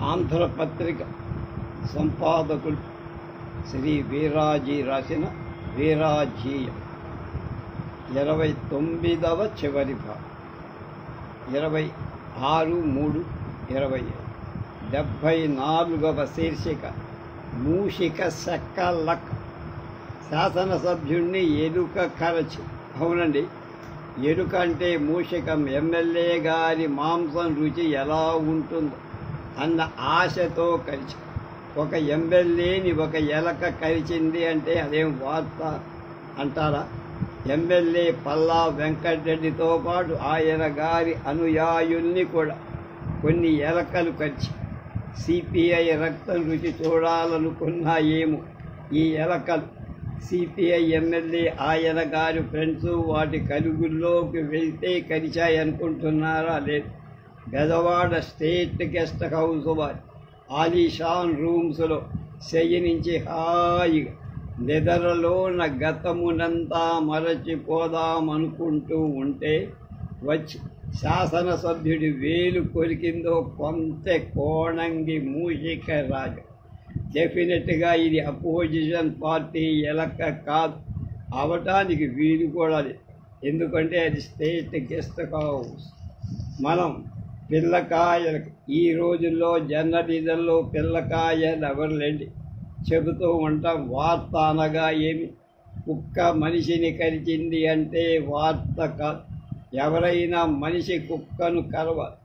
ఆంధ్రపత్రిక సంపాదకులు శ్రీ వీరాజీ రాసిన వీరాజీయం 29వ చివరి భాగం 26/3/25 74వ శీర్షిక మూషిక సెక్క లక్. శాసనసభ్యుణ్ణి ఎలుక కరచి. అవునండి, ఎలుక అంటే మూషికం. ఎమ్మెల్యే గారి మాంసం రుచి ఎలా ఉంటుందో అన్న ఆశతో కరిచి. ఒక ఎమ్మెల్యేని ఒక ఎలక కరిచింది అంటే అదేం వార్త అంటారా? ఎమ్మెల్యే పల్లా వెంకటరెడ్డితో పాటు ఆయన గారి అనుయాయుల్ని కూడా కొన్ని ఎలకలు కరిచి సిపిఐ రక్తం రుచి చూడాలనుకున్నాయేమో ఈ ఎలకలు. సిపిఐ ఎమ్మెల్యే ఆయన గారి ఫ్రెండ్స్ వాటి కలుగుల్లోకి వెళ్తే కరిచాయనుకుంటున్నారా? లేదు. బెదవాడ స్టేట్ గెస్ట్ హౌస్ వారి ఆలీషాన్ రూమ్స్లో శయనించి హాయిగా నిద్రలోన గతమునంతా మరచిపోదామనుకుంటూ ఉంటే వచ్చి శాసనసభ్యుడి వేలు కొరికిందో కొంత కోణంగి మూషిక రాజు. డెఫినెట్గా ఇది అపోజిషన్ పార్టీ ఎలక కాదు, అవటానికి వీలు కూడా లేదు. ఎందుకంటే అది స్టేట్ గెస్ట్ హౌస్. మనం పిల్లకాయలకు ఈ రోజుల్లో జర్నలిజంలో పిల్లకాయలు ఎవరులేండి చెబుతూ ఉంటాం. వార్త అనగా ఏమి? కుక్క మనిషిని కరిచింది అంటే వార్త కాదు. ఎవరైనా మనిషి కుక్కను కరవాలి,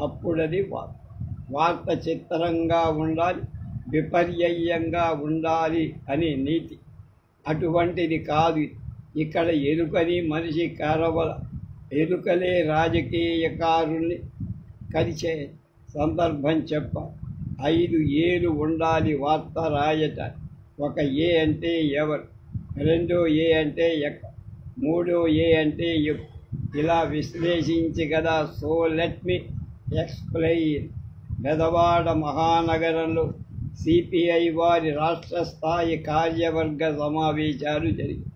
అప్పుడది వార్త. వార్త చిత్రంగా ఉండాలి, విపర్యంగా ఉండాలి అని నీతి. అటువంటిది కాదు ఇక్కడ. ఎలుకని మనిషి కరవల. ఎలుకలే రాజకీయకారుల్ని కరిచే సందర్భం చెప్ప. 5 ఏలు ఉండాలి వార్త రాయటానికి. ఒక ఏ అంటే ఎవరు, 2 ఏ అంటే ఎక్కడ, 3 ఏ అంటే ఎప్పుడు, ఇలా విశ్లేషించి కదా. So let me explain. Bezawada మహానగరంలో సిపిఐ వారి రాష్ట్ర స్థాయి కార్యవర్గ సమావేశాలు జరిగాయి.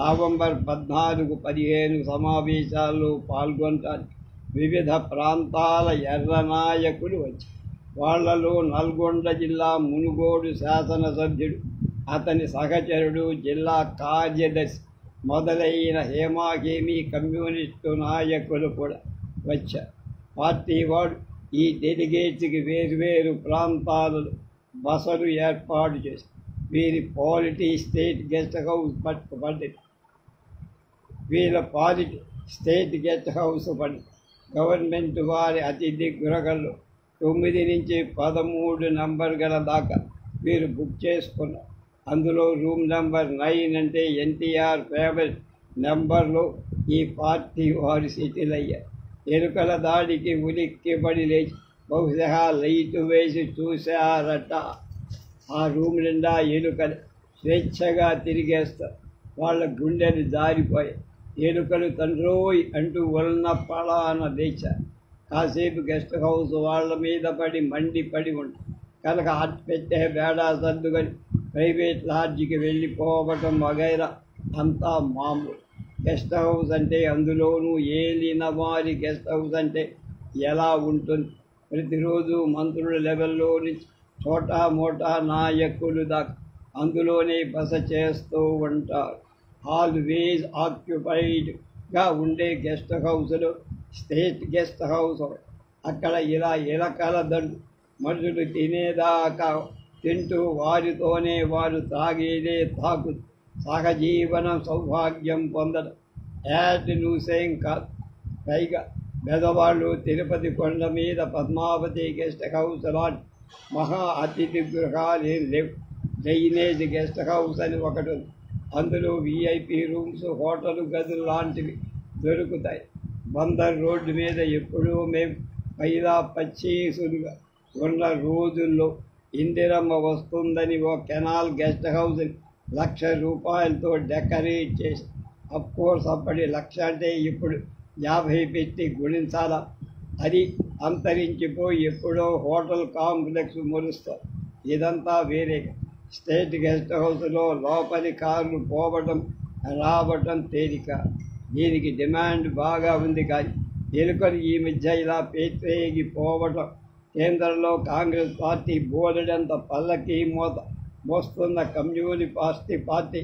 నవంబర్ 14-15 సమావేశాల్లో పాల్గొనటానికి వివిధ ప్రాంతాల ఎర్ర నాయకులు వచ్చారు. వాళ్లలో నల్గొండ జిల్లా మునుగోడు శాసనసభ్యుడు, అతని సహచరుడు, జిల్లా కార్యదర్శి మొదలైన హేమాహేమీ కమ్యూనిస్టు నాయకులు కూడా వచ్చారు. పార్టీ వాడు ఈ డెలిగేట్స్కి వేర్వేరు ప్రాంతాలలో బసలు ఏర్పాటు చేశారు. వీరి పాలిటీ స్టేట్ గెస్ట్ హౌస్ పడింది. వీళ్ళ పాలిటీ స్టేట్ గెస్ట్ హౌస్ పడింది. గవర్నమెంట్ వారి అతిథి గృహంలో 9 నుంచి 13 నంబర్ గల దాకా వీరు బుక్ చేసుకున్నారు. అందులో రూమ్ నెంబర్ 9 అంటే ఎన్టీఆర్ ఫేవరెట్ నెంబర్లో ఈ పార్టీ వారు సెటిల్ అయ్యారు. ఎలుకల దాడికి ఉలిక్కిపడి లేచి బహుశా లైటు వేసి చూశారట. ఆ రూమ్ నిండా ఎలుకలు స్వేచ్ఛగా తిరిగేస్తారు. వాళ్ళ గుండెలు జారిపోయాయి. ఎలుకలు తండ్రోయ్ అంటూ వలన పళాన లేచారు. కాసేపు గెస్ట్ హౌస్ వాళ్ళ మీద పడి మండిపడి ఉంటారు. కనుక పెట్టే బేడా సర్దుకొని ప్రైవేట్ లాడ్జికి వెళ్ళిపోవటం వగైరా అంతా మామూలు. గెస్ట్ హౌస్ అంటే, అందులోనూ ఏలిన వారి గెస్ట్ హౌస్ అంటే ఎలా ఉంటుంది? ప్రతిరోజు మంత్రుల లెవెల్లో నుంచి చోటా మోటా నాయకులు దాకా అందులోనే బస చేస్తూ ఉంటారు. ఆల్వేజ్ ఆక్యుపైడ్గా ఉండే గెస్ట్ హౌస్లో స్టేట్ గెస్ట్ హౌస్. అక్కడ ఇలా ఎలకల దండు. మనుషులు తినేదాకా తింటూ వారితోనే వారు తాగేదే తాకు. సహజీవనం సౌభాగ్యం పొందడం యాడ్ న్యూసేం కాదు. పైగా బెదవాళ్ళు తిరుపతి కొండ మీద పద్మావతి గెస్ట్ హౌస్ లాంటి మహా అతిథి గృహాలు లేవు. డ్రైనేజ్ గెస్ట్ హౌస్ అని ఒకటి ఉంది. అందులో విఐపి రూమ్స్, హోటల్ గదులు లాంటివి దొరుకుతాయి. బందర్ రోడ్డు మీద ఎప్పుడూ మేము పైలా పచ్చీసులుగా ఉన్న రోజుల్లో ఇందిరమ్మ వస్తుందని ఓ కెనాల్ గెస్ట్ హౌస్ ₹1,00,000 డెకరేట్ చేసి, అఫ్కోర్స్ అప్పటి 1,00,000 అంటే ఇప్పుడు 50 పెట్టి గుణించాలా? అది అంతరించిపోయి ఎప్పుడో హోటల్ కాంప్లెక్స్ మురుస్తారు. ఇదంతా వేరే. స్టేట్ గెస్ట్ హౌస్లో లోపలి కార్లు పోవటం రావటం తేలిక. దీనికి డిమాండ్ బాగా ఉంది. కానీ ఎలుకలు ఈ మధ్య ఇలా పేట్రేగిపోవటం కేంద్రంలో కాంగ్రెస్ పార్టీ బోలెడంత పల్లకి మోస్తున్న కమ్యూనిస్ట్ పార్టీ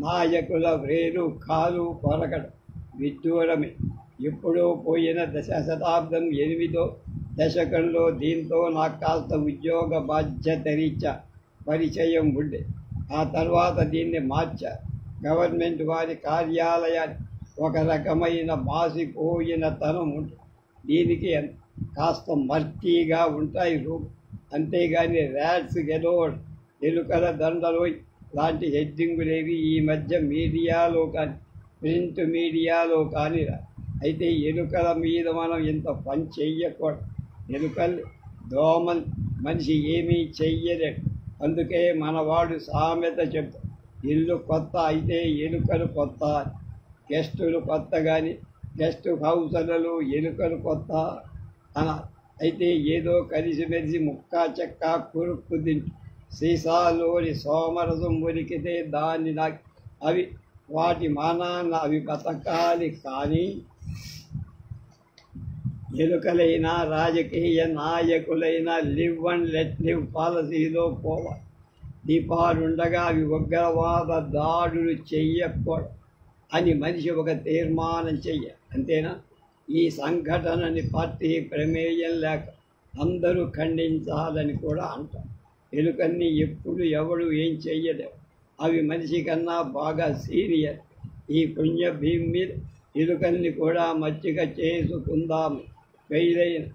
నాయకుల వ్రేలు కాలు కొరకడం విడ్డూరమే. ఎప్పుడో పోయిన శతాబ్దం 8వ దశకంలో దీంతో నాకు కాస్త ఉద్యోగ బాధ్యతరీత్యా పరిచయం ఉండే. ఆ తర్వాత దీన్ని మార్చారు. గవర్నమెంట్ వారి కార్యాలయాన్ని ఒక రకమైన మాసిపోయిన తనం ఉంటుంది. దీనికి కాస్త మర్కీగా ఉంటాయి రూమ్, అంతేగాని ర్యాట్స్ గెలోడ్, ఎలుకల దండలు లాంటి హెడ్డింగులేవి ఈ మధ్య మీడియాలో కానీ ప్రింట్ మీడియాలో కానీ అయితే ఎలుకల మీద మనం ఇంత పని చెయ్యకూడదు. ఎలుకలు దోమలు మనిషి ఏమీ చెయ్యలేడు. అందుకే మనవాడు సామెత చెప్తాడు, ఇల్లు కొత్త అయితే ఎలుకలు కొత్త, గెస్టులు కొత్త కానీ గెస్ట్ హౌస్లలో ఎలుకలు కొత్త అన. అయితే ఏదో కలిసిమెలిసి ముక్కా చెక్క కురుక్కు తింటూ సీసాలోని సోమరసం ఉరికితే దాన్ని నాకు అవి వాటి మానాన్న అవి బతకాలి. కానీ ఎలుకలైనా రాజకీయ నాయకులైనా లివ్ అండ్ లెట్ లివ్ పాలసీలో పోవాలి. దీపాలుండగా అవి ఉగ్రవాద దాడులు చెయ్యకూడదు అని మనిషి ఒక తీర్మానం చెయ్యాలి. అంతేనా? ఈ సంఘటనని పార్టీ ప్రమేయం లేక అందరూ ఖండించాలని కూడా అంటారు. ఎలుకల్ని ఎప్పుడు ఎవడు ఏం చెయ్యలేవు. అవి మనిషి కన్నా బాగా సీనియర్. ఈ పుణ్యభీమి మీద ఎలుకల్ని కూడా మచ్చిక చేసుకుందాము. వెయ్యైన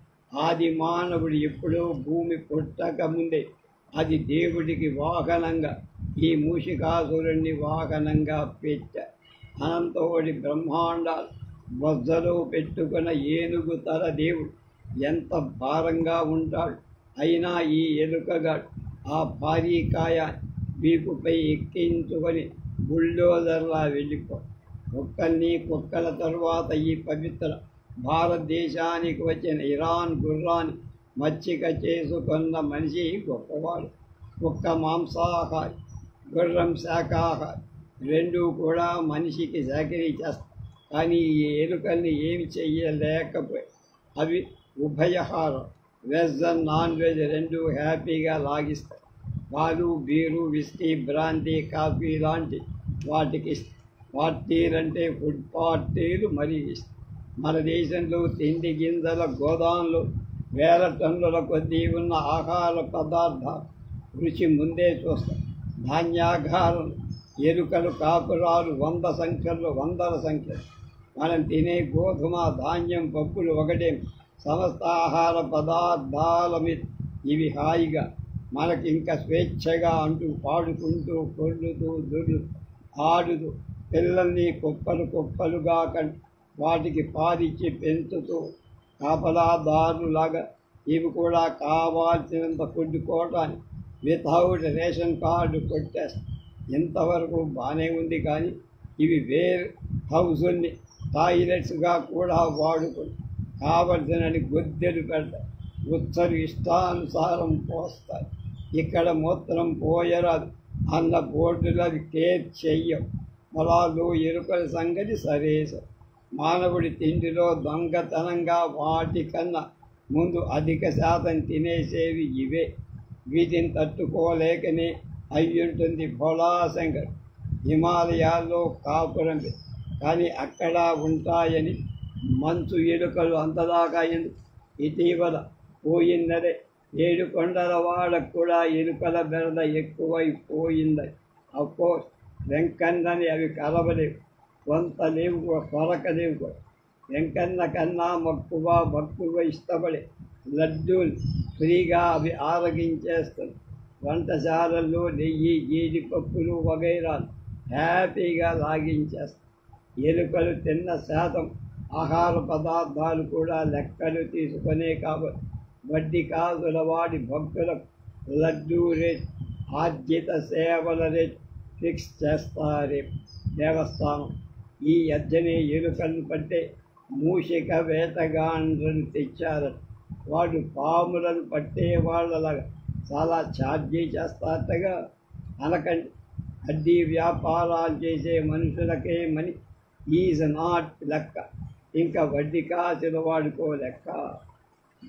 ఆది మానవుడు ఎప్పుడో భూమి పుట్టక ముందే అది దేవుడికి వాహనంగా ఈ మూషికాసురుణ్ణి వాహనంగా పెట్టారు. అనంతోడి బ్రహ్మాండాలు బొజ్జలో పెట్టుకున్న ఏనుగు తల దేవుడు ఎంత భారంగా ఉంటాడు. అయినా ఈ ఎలుకగాడు ఆ భారీ కాయాన్ని వీపుపై ఎక్కించుకొని బుల్డోజర్లా వెళ్ళిపో. కుక్కల తరువాత ఈ పవిత్ర భారతదేశానికి వచ్చిన ఇరాన్ గుర్రాన్ని మచ్చిక చేసుకున్న మనిషి గొప్పవాడు. కుక్క మాంసాహారి, గుర్రం శాకాహారి, రెండూ కూడా మనిషికి చాకరీ చేస్తాయి. కానీ ఈ ఎలుకల్ని ఏమి చెయ్యలేకపోయి అవి ఉభయహారం, వెజ్ అండ్ నాన్ వెజ్ రెండూ హ్యాపీగా లాగిస్తాయి. పాలు, బీరు, విస్కీ, బ్రాందీ, కాఫీ లాంటి వాటికి ఇస్తాయి. పార్టీలంటే ఫుడ్ పార్టీలు మరీ ఇస్తాయి. మన దేశంలో తిండి గింజల గోదాంలు వేల టన్నుల కొద్దీ ఉన్న ఆహార పదార్థాలు రుచి ముందే చూస్తాం. ధాన్యాగారం, ఎలుకలు కాపురాలు వందల సంఖ్యలు. మనం తినే గోధుమ, ధాన్యం, పప్పులు ఒకటే. సమస్త ఆహార పదార్థాల మీద ఇవి హాయిగా మనకి ఇంకా స్వేచ్ఛగా అంటూ పాడుకుంటూ కొర్లుతూ ఆడుతూ పిల్లల్ని కుప్పలుగా వాటికి పాలిచ్చి పెంచుతూ కాపలాదారులాగా ఇవి కూడా కావాల్సినంత ఫుడ్ కోటాన్ని వితౌట్ రేషన్ కార్డు కొట్టేస్తాయి. ఇంతవరకు బాగానే ఉంది. కానీ ఇవి వేర్ హౌసుల్ని టాయిలెట్స్గా కూడా వాడుకొని కావలసినని గొద్దెలు పెడతాయి. ఉత్తరు ఇష్టానుసారం పోస్తాయి. ఇక్కడ మూత్రం పోయరాదు అన్న బోర్డులు అవి కేర్ చెయ్యం. పొలాలు, ఎలుకల సంగతి సరేస. మానవుడి తిండిలో దొంగతనంగా వాటికన్నా ముందు అధిక శాతం తినేసేవి ఇవే. వీటిని తట్టుకోలేకనే అయ్యుంటుంది భోళాశంకర్ హిమాలయాల్లో కాపురం. కానీ అక్కడ ఉంటాయని మంచు ఎలుకలు అంతదాకా ఎందుకు? ఇటీవల పోయిందనే 7 కొండల వాళ్ళకు కూడా ఎలుకల బెరద ఎక్కువైపోయిందని. అఫ్కోర్స్ వెంకన్నని అవి కలవలేవు, కొంత లేవు, కొరకలేవు కూడా. వెంకన్న కన్నా భక్తువ ఇష్టపడే లడ్డూలు ఫ్రీగా అవి ఆరగించేస్తుంది. వంటశాలల్లో నెయ్యి, జీడిపప్పులు వగైరాలు హ్యాపీగా లాగించేస్తాయి. ఎలుకలు తిన్న శాతం ఆహార పదార్థాలు కూడా లెక్కలు తీసుకునే కాబట్టి వడ్డీ కాసుల వాడి భక్తులకు లడ్డూ రేట్, ఆర్జిత సేవల రేట్ ఫిక్స్ చేస్తారే దేవస్థానం. ఈ అద్దెనే ఎలుకలను పట్టే మూషిక వేటగాండ్రను తెచ్చారట. వాడు పాములను పట్టే వాళ్ళలాగా చాలా ఛార్జీ చేస్తారటగా. అనకండి, అద్దీ వ్యాపారాలు చేసే మనుషులకే మనీ ఈజ్ నాట్ లెక్క, ఇంకా వడ్డీ కాసిన వాడుకో లెక్క.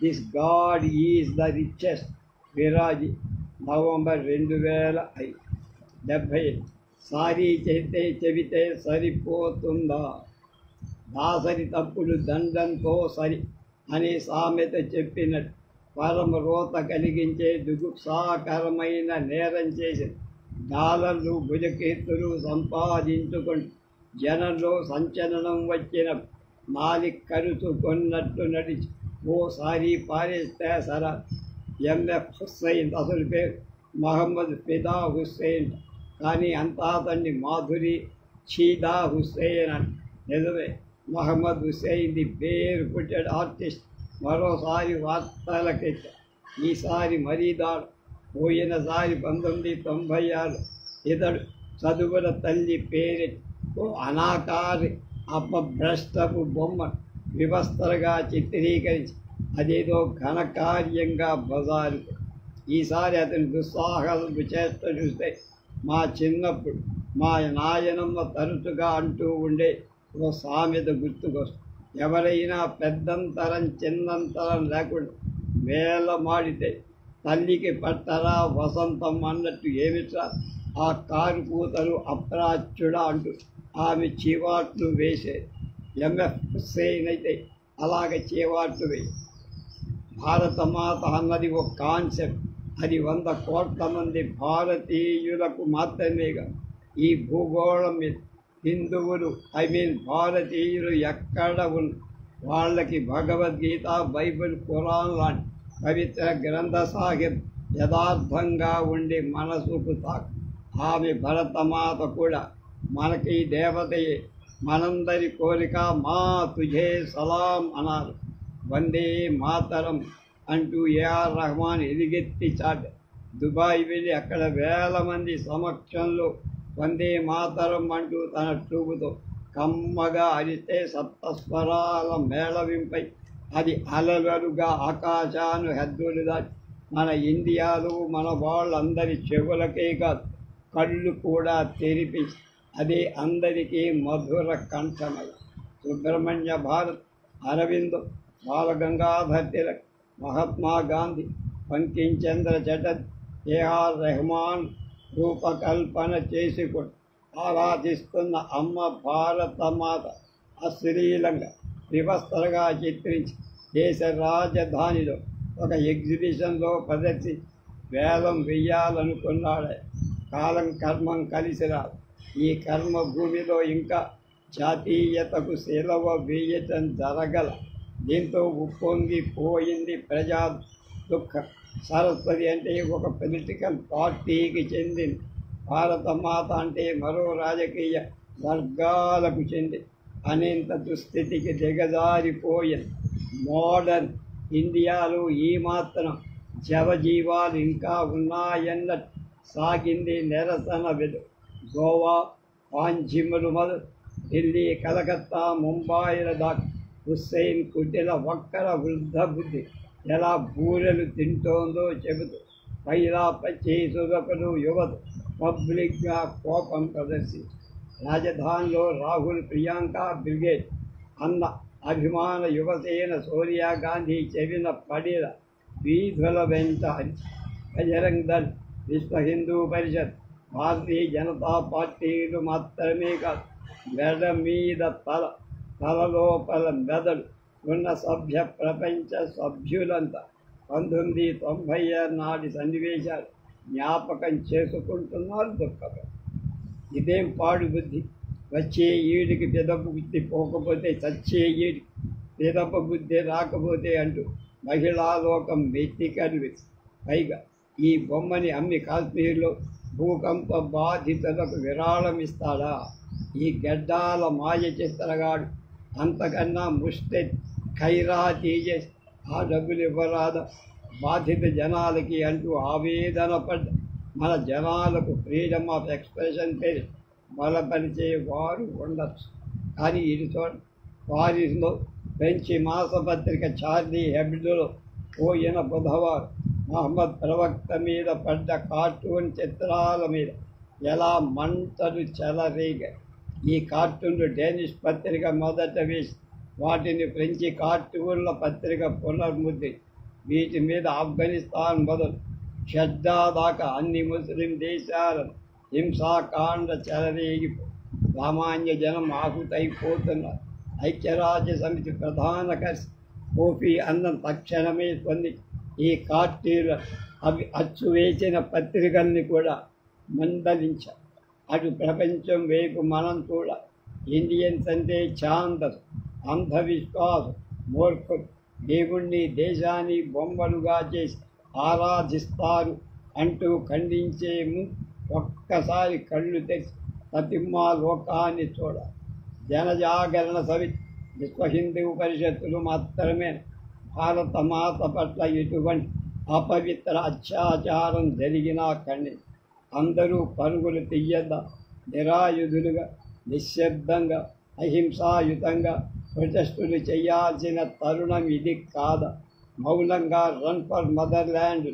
This god is the richest. విరాజి నవంబర్ 2070. సారీ చెబితే సరిపోతుందా? దాసరి తప్పులు దండంతో సరి అనే సామెత చెప్పినట్టు పరమ రోత కలిగించే దుగుప్సాకరమైన నేరం చేసి డాలర్లు భుజకీర్తులు సంపాదించుకొని జనంలో సంచలనం వచ్చిన మాలిక్ కరుచుకొన్నట్టు నడిచి ఓసారి పారేస్తే సరా. ఎంఎఫ్ హుస్సైన్ అసలు పేరు మహమ్మద్ ఫిదా హుస్సేన్, కానీ అంతా అతన్ని మాధురి షీదా హుస్సేన్ అని. నిజమే, మహమ్మద్ హుస్సేన్ ది పేరు పుట్టాడు ఆర్టిస్ట్. మరోసారి వార్తలకెత్త, ఈసారి మరీ దాడు. పోయినసారి 1996 ఇతడు చదువుల తల్లి పేరు ఓ అనాకారి అపభ్రష్టపు బొమ్మ వివస్థలుగా చిత్రీకరించి అదేదో ఘనకార్యంగా బజారు. ఈసారి అతని దుస్సాహసపు చేష్ట చూస్తే మా చిన్నప్పుడు మా నాయనమ్మ తరచుగా అంటూ ఉండే ఓ సామెత గుర్తుకొస్తుంది. ఎవరైనా పెద్దంతరం చిన్నంతరం లేకుండా వేలమాడితే తల్లికి పట్టరా వసంతం అన్నట్టు ఏమిట్రా ఆ కారు కూతలు అప్రాచ్యుడా అంటూ ఆమె చీవాట్లు వేసేది. ఎంఎఫ్ హుస్సేన్ అయితే అలాగ చీవాట్లు వేయి. భారతమాత అన్నది ఒక కాన్సెప్ట్. అది 100 కోట్ల మంది భారతీయులకు మాత్రమేగా. ఈ భూగోళం మీద హిందువులు భారతీయులు ఎక్కడ ఉన్న వాళ్ళకి భగవద్గీత, బైబిల్, ఖురాన్ లాంటి పవిత్ర గ్రంథ సాహిబ్ యథార్థంగా ఉండి మనసుకు తాకు. ఆమె భరతమాత కూడా మనకి దేవతయే. మనందరి కోరిక మా తుజే సలాం అన్నారు. వందే మాతరం అంటూ ఏఆర్ రెహమాన్ ఎలుగెత్తి చాట. దుబాయ్ వెళ్ళి అక్కడ వేల మంది సమక్షంలో వందే మాతరం అంటూ తన ట్యూబుతో కమ్మగా అరిస్తే సప్తస్వరాల మేళవింపై అది అలలుగా ఆకాశాను హద్దులు దాటి మన ఇండియాలో మన వాళ్ళందరి చెవులకే కాదు కళ్ళు కూడా తెరిపి అదే అందరికీ మధుర కంఠమై. సుబ్రహ్మణ్య భారత్, అరవింద్, బాలగంగాధర్ తిలక్, మహాత్మా గాంధీ, బంకించంద్ర చటర్జీ, ఏఆర్ రెహమాన్ రూపకల్పన చేసుకొని ఆరాధిస్తున్న అమ్మ భారతమాత అశ్లీలంగా వివస్థలుగా చిత్రించి దేశ రాజధానిలో ఒక ఎగ్జిబిషన్లో ప్రదర్శించి వేలం వెయ్యాలనుకున్నాడే. కాలం కర్మం కలిసి రాదు. ఈ కర్మ భూమిలో ఇంకా జాతీయతకు సెలవు వేయటం జరగల. దీంతో ఉప్పొంగిపోయింది ప్రజా దుఃఖం. సరస్వతి అంటే ఒక పొలిటికల్ పార్టీకి చెందింది. భారతమాత అంటే మరో రాజకీయ వర్గాలకు చెంది అనేంత దుస్థితికి దిగజారిపోయింది. మోడర్న్ ఇండియాలో ఈ మాత్రం జవజీవాలు ఇంకా ఉన్నాయన్నట్టు సాగింది నిరసన వెలు. గోవా, పాంజిములు మొదలు ఢిల్లీ, కలకత్తా, ముంబాయిల దాకా హుస్సేన్ కుటిల ఒక్కర వృద్ధ బుద్ధి ఎలా బూరెలు తింటోందో చెబుతూ పైలా పచ్చేసుదొకరు యువత పబ్లిక్గా కోపం ప్రదర్శించి రాజధానిలో రాహుల్, ప్రియాంక, బ్రిగేడ్ అన్న అభిమాన యువసేన సోనియా గాంధీ చెవిన పడిన వీధుల వెంట బజరంగ్ దళ్, విశ్వ హిందూ పరిషత్, భారతీయ జనతా పార్టీలు మాత్రమే కాదు మెడ మీద తలలోపల మెదడు ఉన్న సభ్య ప్రపంచ సభ్యులంతా 1996 నాటి సన్నివేశాలు జ్ఞాపకం చేసుకుంటున్నారు. దుఃఖం. ఇదేం పాడు బుద్ధి. వచ్చే ఈడికి పెదపు బుద్ధి పోకపోతే చచ్చే ఈడికి పెదప బుద్ధి రాకపోతే అంటూ మహిళాలోకం వెతికలు. పైగా ఈ బొమ్మని అమ్మి కాశ్మీర్లో భూకంప బాధితులకు విరాళం ఇస్తాడా? ఈ గడ్డాల మాయ చిత్రగాడు అంతకన్నా ముష్టి ఖైరా తీసేసి ఆ డబ్బులు ఇవ్వరాదా బాధిత జనాలకి అంటూ ఆవేదన పడ్డ మన జనాలకు ఫ్రీడమ్ ఆఫ్ ఎక్స్ప్రెషన్ పేరు బలపరిచే వారు ఉండొచ్చు. కానీ ఇది చూడండి, పారిస్లో ఫ్రెంచి మాసపత్రిక చార్లీ హెబ్డోలో పోయిన బుధవారం మహమ్మద్ ప్రవక్త మీద పడ్డ కార్టూన్ చిత్రాల మీద ఎలా మంటలు చెలరేగాయి. ఈ కార్టూన్లు డేనిష్ పత్రిక మొదట వేసి వాటిని ఫ్రెంచి కార్టూన్ల పత్రిక పునర్ముద్రి. వీటి మీద ఆఫ్ఘనిస్తాన్ మొదలు షడ్డా దాకా అన్ని ముస్లిం దేశాలను హింసాకాండ చెలరేగిపో సామాన్య జనం ఆహుతైపోతున్నారు. ఐక్యరాజ్య సమితి ప్రధాన కర్సి కోఫీ అన్నం తక్షణమే స్పందించి ఈ కార్టూన్ల అచ్చు వేసిన పత్రికల్ని కూడా మందలించారు. అటు ప్రపంచం వైపు మనం కూడా ఇండియన్స్ అంటే ఛాందస్, అంధవిశ్వాసం, మూర్ఖులు, దేవుణ్ణి దేశాన్ని బొమ్మలుగా చేసి ఆరాధిస్తారు అంటూ ఖండించే ముందు ఒక్కసారి కళ్ళు తెరిచి ప్రతిమా లోకాన్ని చూడాలి. జనజాగరణ సమితి, విశ్వ హిందూ పరిషత్తులు మాత్రమే భారత మాత పట్ల ఎటువంటి అపవిత్ర అత్యాచారం జరిగినా ఖండించి అందరూ పరుగులు తీయద్దా, నిరాయుధులుగా నిశ్శబ్దంగా అహింసాయుతంగా ప్రొటెస్టులు చేయాల్సిన తరుణం ఇది కాదా? మౌనంగా రన్ ఫర్ మదర్ల్యాండ్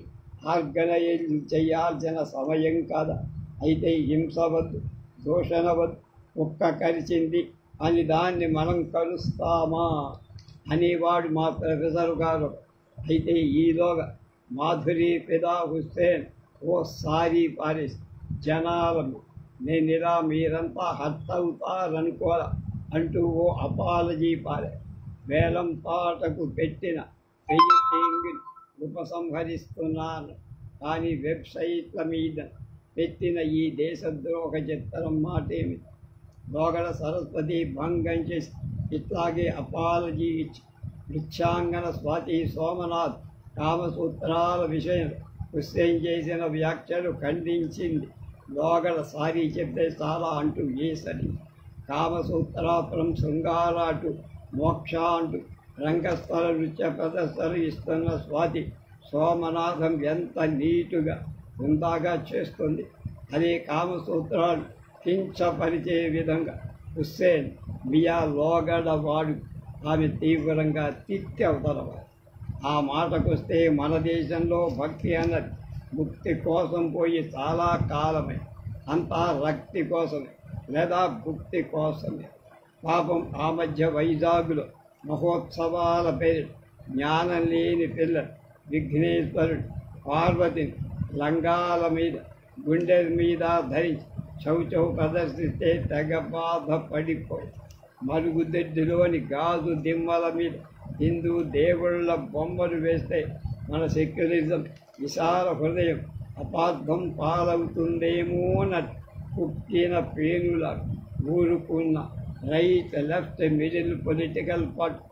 ఆర్గనైజ్ చేయాల్సిన సమయం కాదా? అయితే హింస వద్దు, దూషణ వద్దు, కుక్క కరిచింది అని దాన్ని మనం కలుస్తామా అనేవాడు మా ప్రొఫెసర్ గారు. అయితే ఈలోగా మాధురి ఫిదా హుస్సేన్ ఓసారి పారేసి జనాలను నేనిలా మీరంతా హర్ట్ అవుతారనుకోరా అంటూ ఓ అపాలజీ పారే. వేలం పాటకు పెట్టిన పెయింటింగ్ ఉపసంహరిస్తున్నాను, కానీ వెబ్సైట్ల మీద పెట్టిన ఈ దేశద్రోహ చిత్రం మాటేమి? లోగడ సరస్వతి భంగం చేసి ఇట్లాగే అపాలజీ ఇచ్చి వృక్షాంగన స్వాతి సోమనాథ్ కామసూత్రాల విషయం హుస్సేన్ చేసిన వ్యాఖ్యలు ఖండించింది. లోగడ సారీ చెప్తే చాలా అంటూ వేసరి కామసూత్రాపురం శృంగారాటు మోక్ష అంటూ రంగస్థల నృత్య ప్రదర్శనలు ఇస్తున్న స్వాతి సోమనాథం ఎంత నీటుగా హుందాగా చేస్తుంది. అదే కామసూత్రాలు కించపరిచే విధంగా హుస్సేన్ మియా లోగడ వాడు ఆమె తీవ్రంగా తిట్టి అవతలవాడు. ఆ మాటకొస్తే మన దేశంలో భక్తి అన్నది ముక్తి కోసం పోయి చాలా కాలమే, అంతా రక్తి కోసమే లేదా భుక్తి కోసమే. పాపం ఆ మధ్య వైజాగ్లో మహోత్సవాల పేరు జ్ఞానం లేని పిల్లలు విఘ్నేశ్వరుడు పార్వతిని లంగాల మీద గుండెల మీద ధరించి చౌచౌ ప్రదర్శిస్తే తెగ బాధ పడిపోయి మరుగుదొడ్డిలోని గాజు దిమ్మల మీద హిందూ దేవుళ్ళ బొమ్మలు వేస్తే మన సెక్యులరిజం విశాల హృదయం అపార్థం పాలవుతుందేమోనని పుట్టిన పేనుల ఊరుకున్న right left middle political party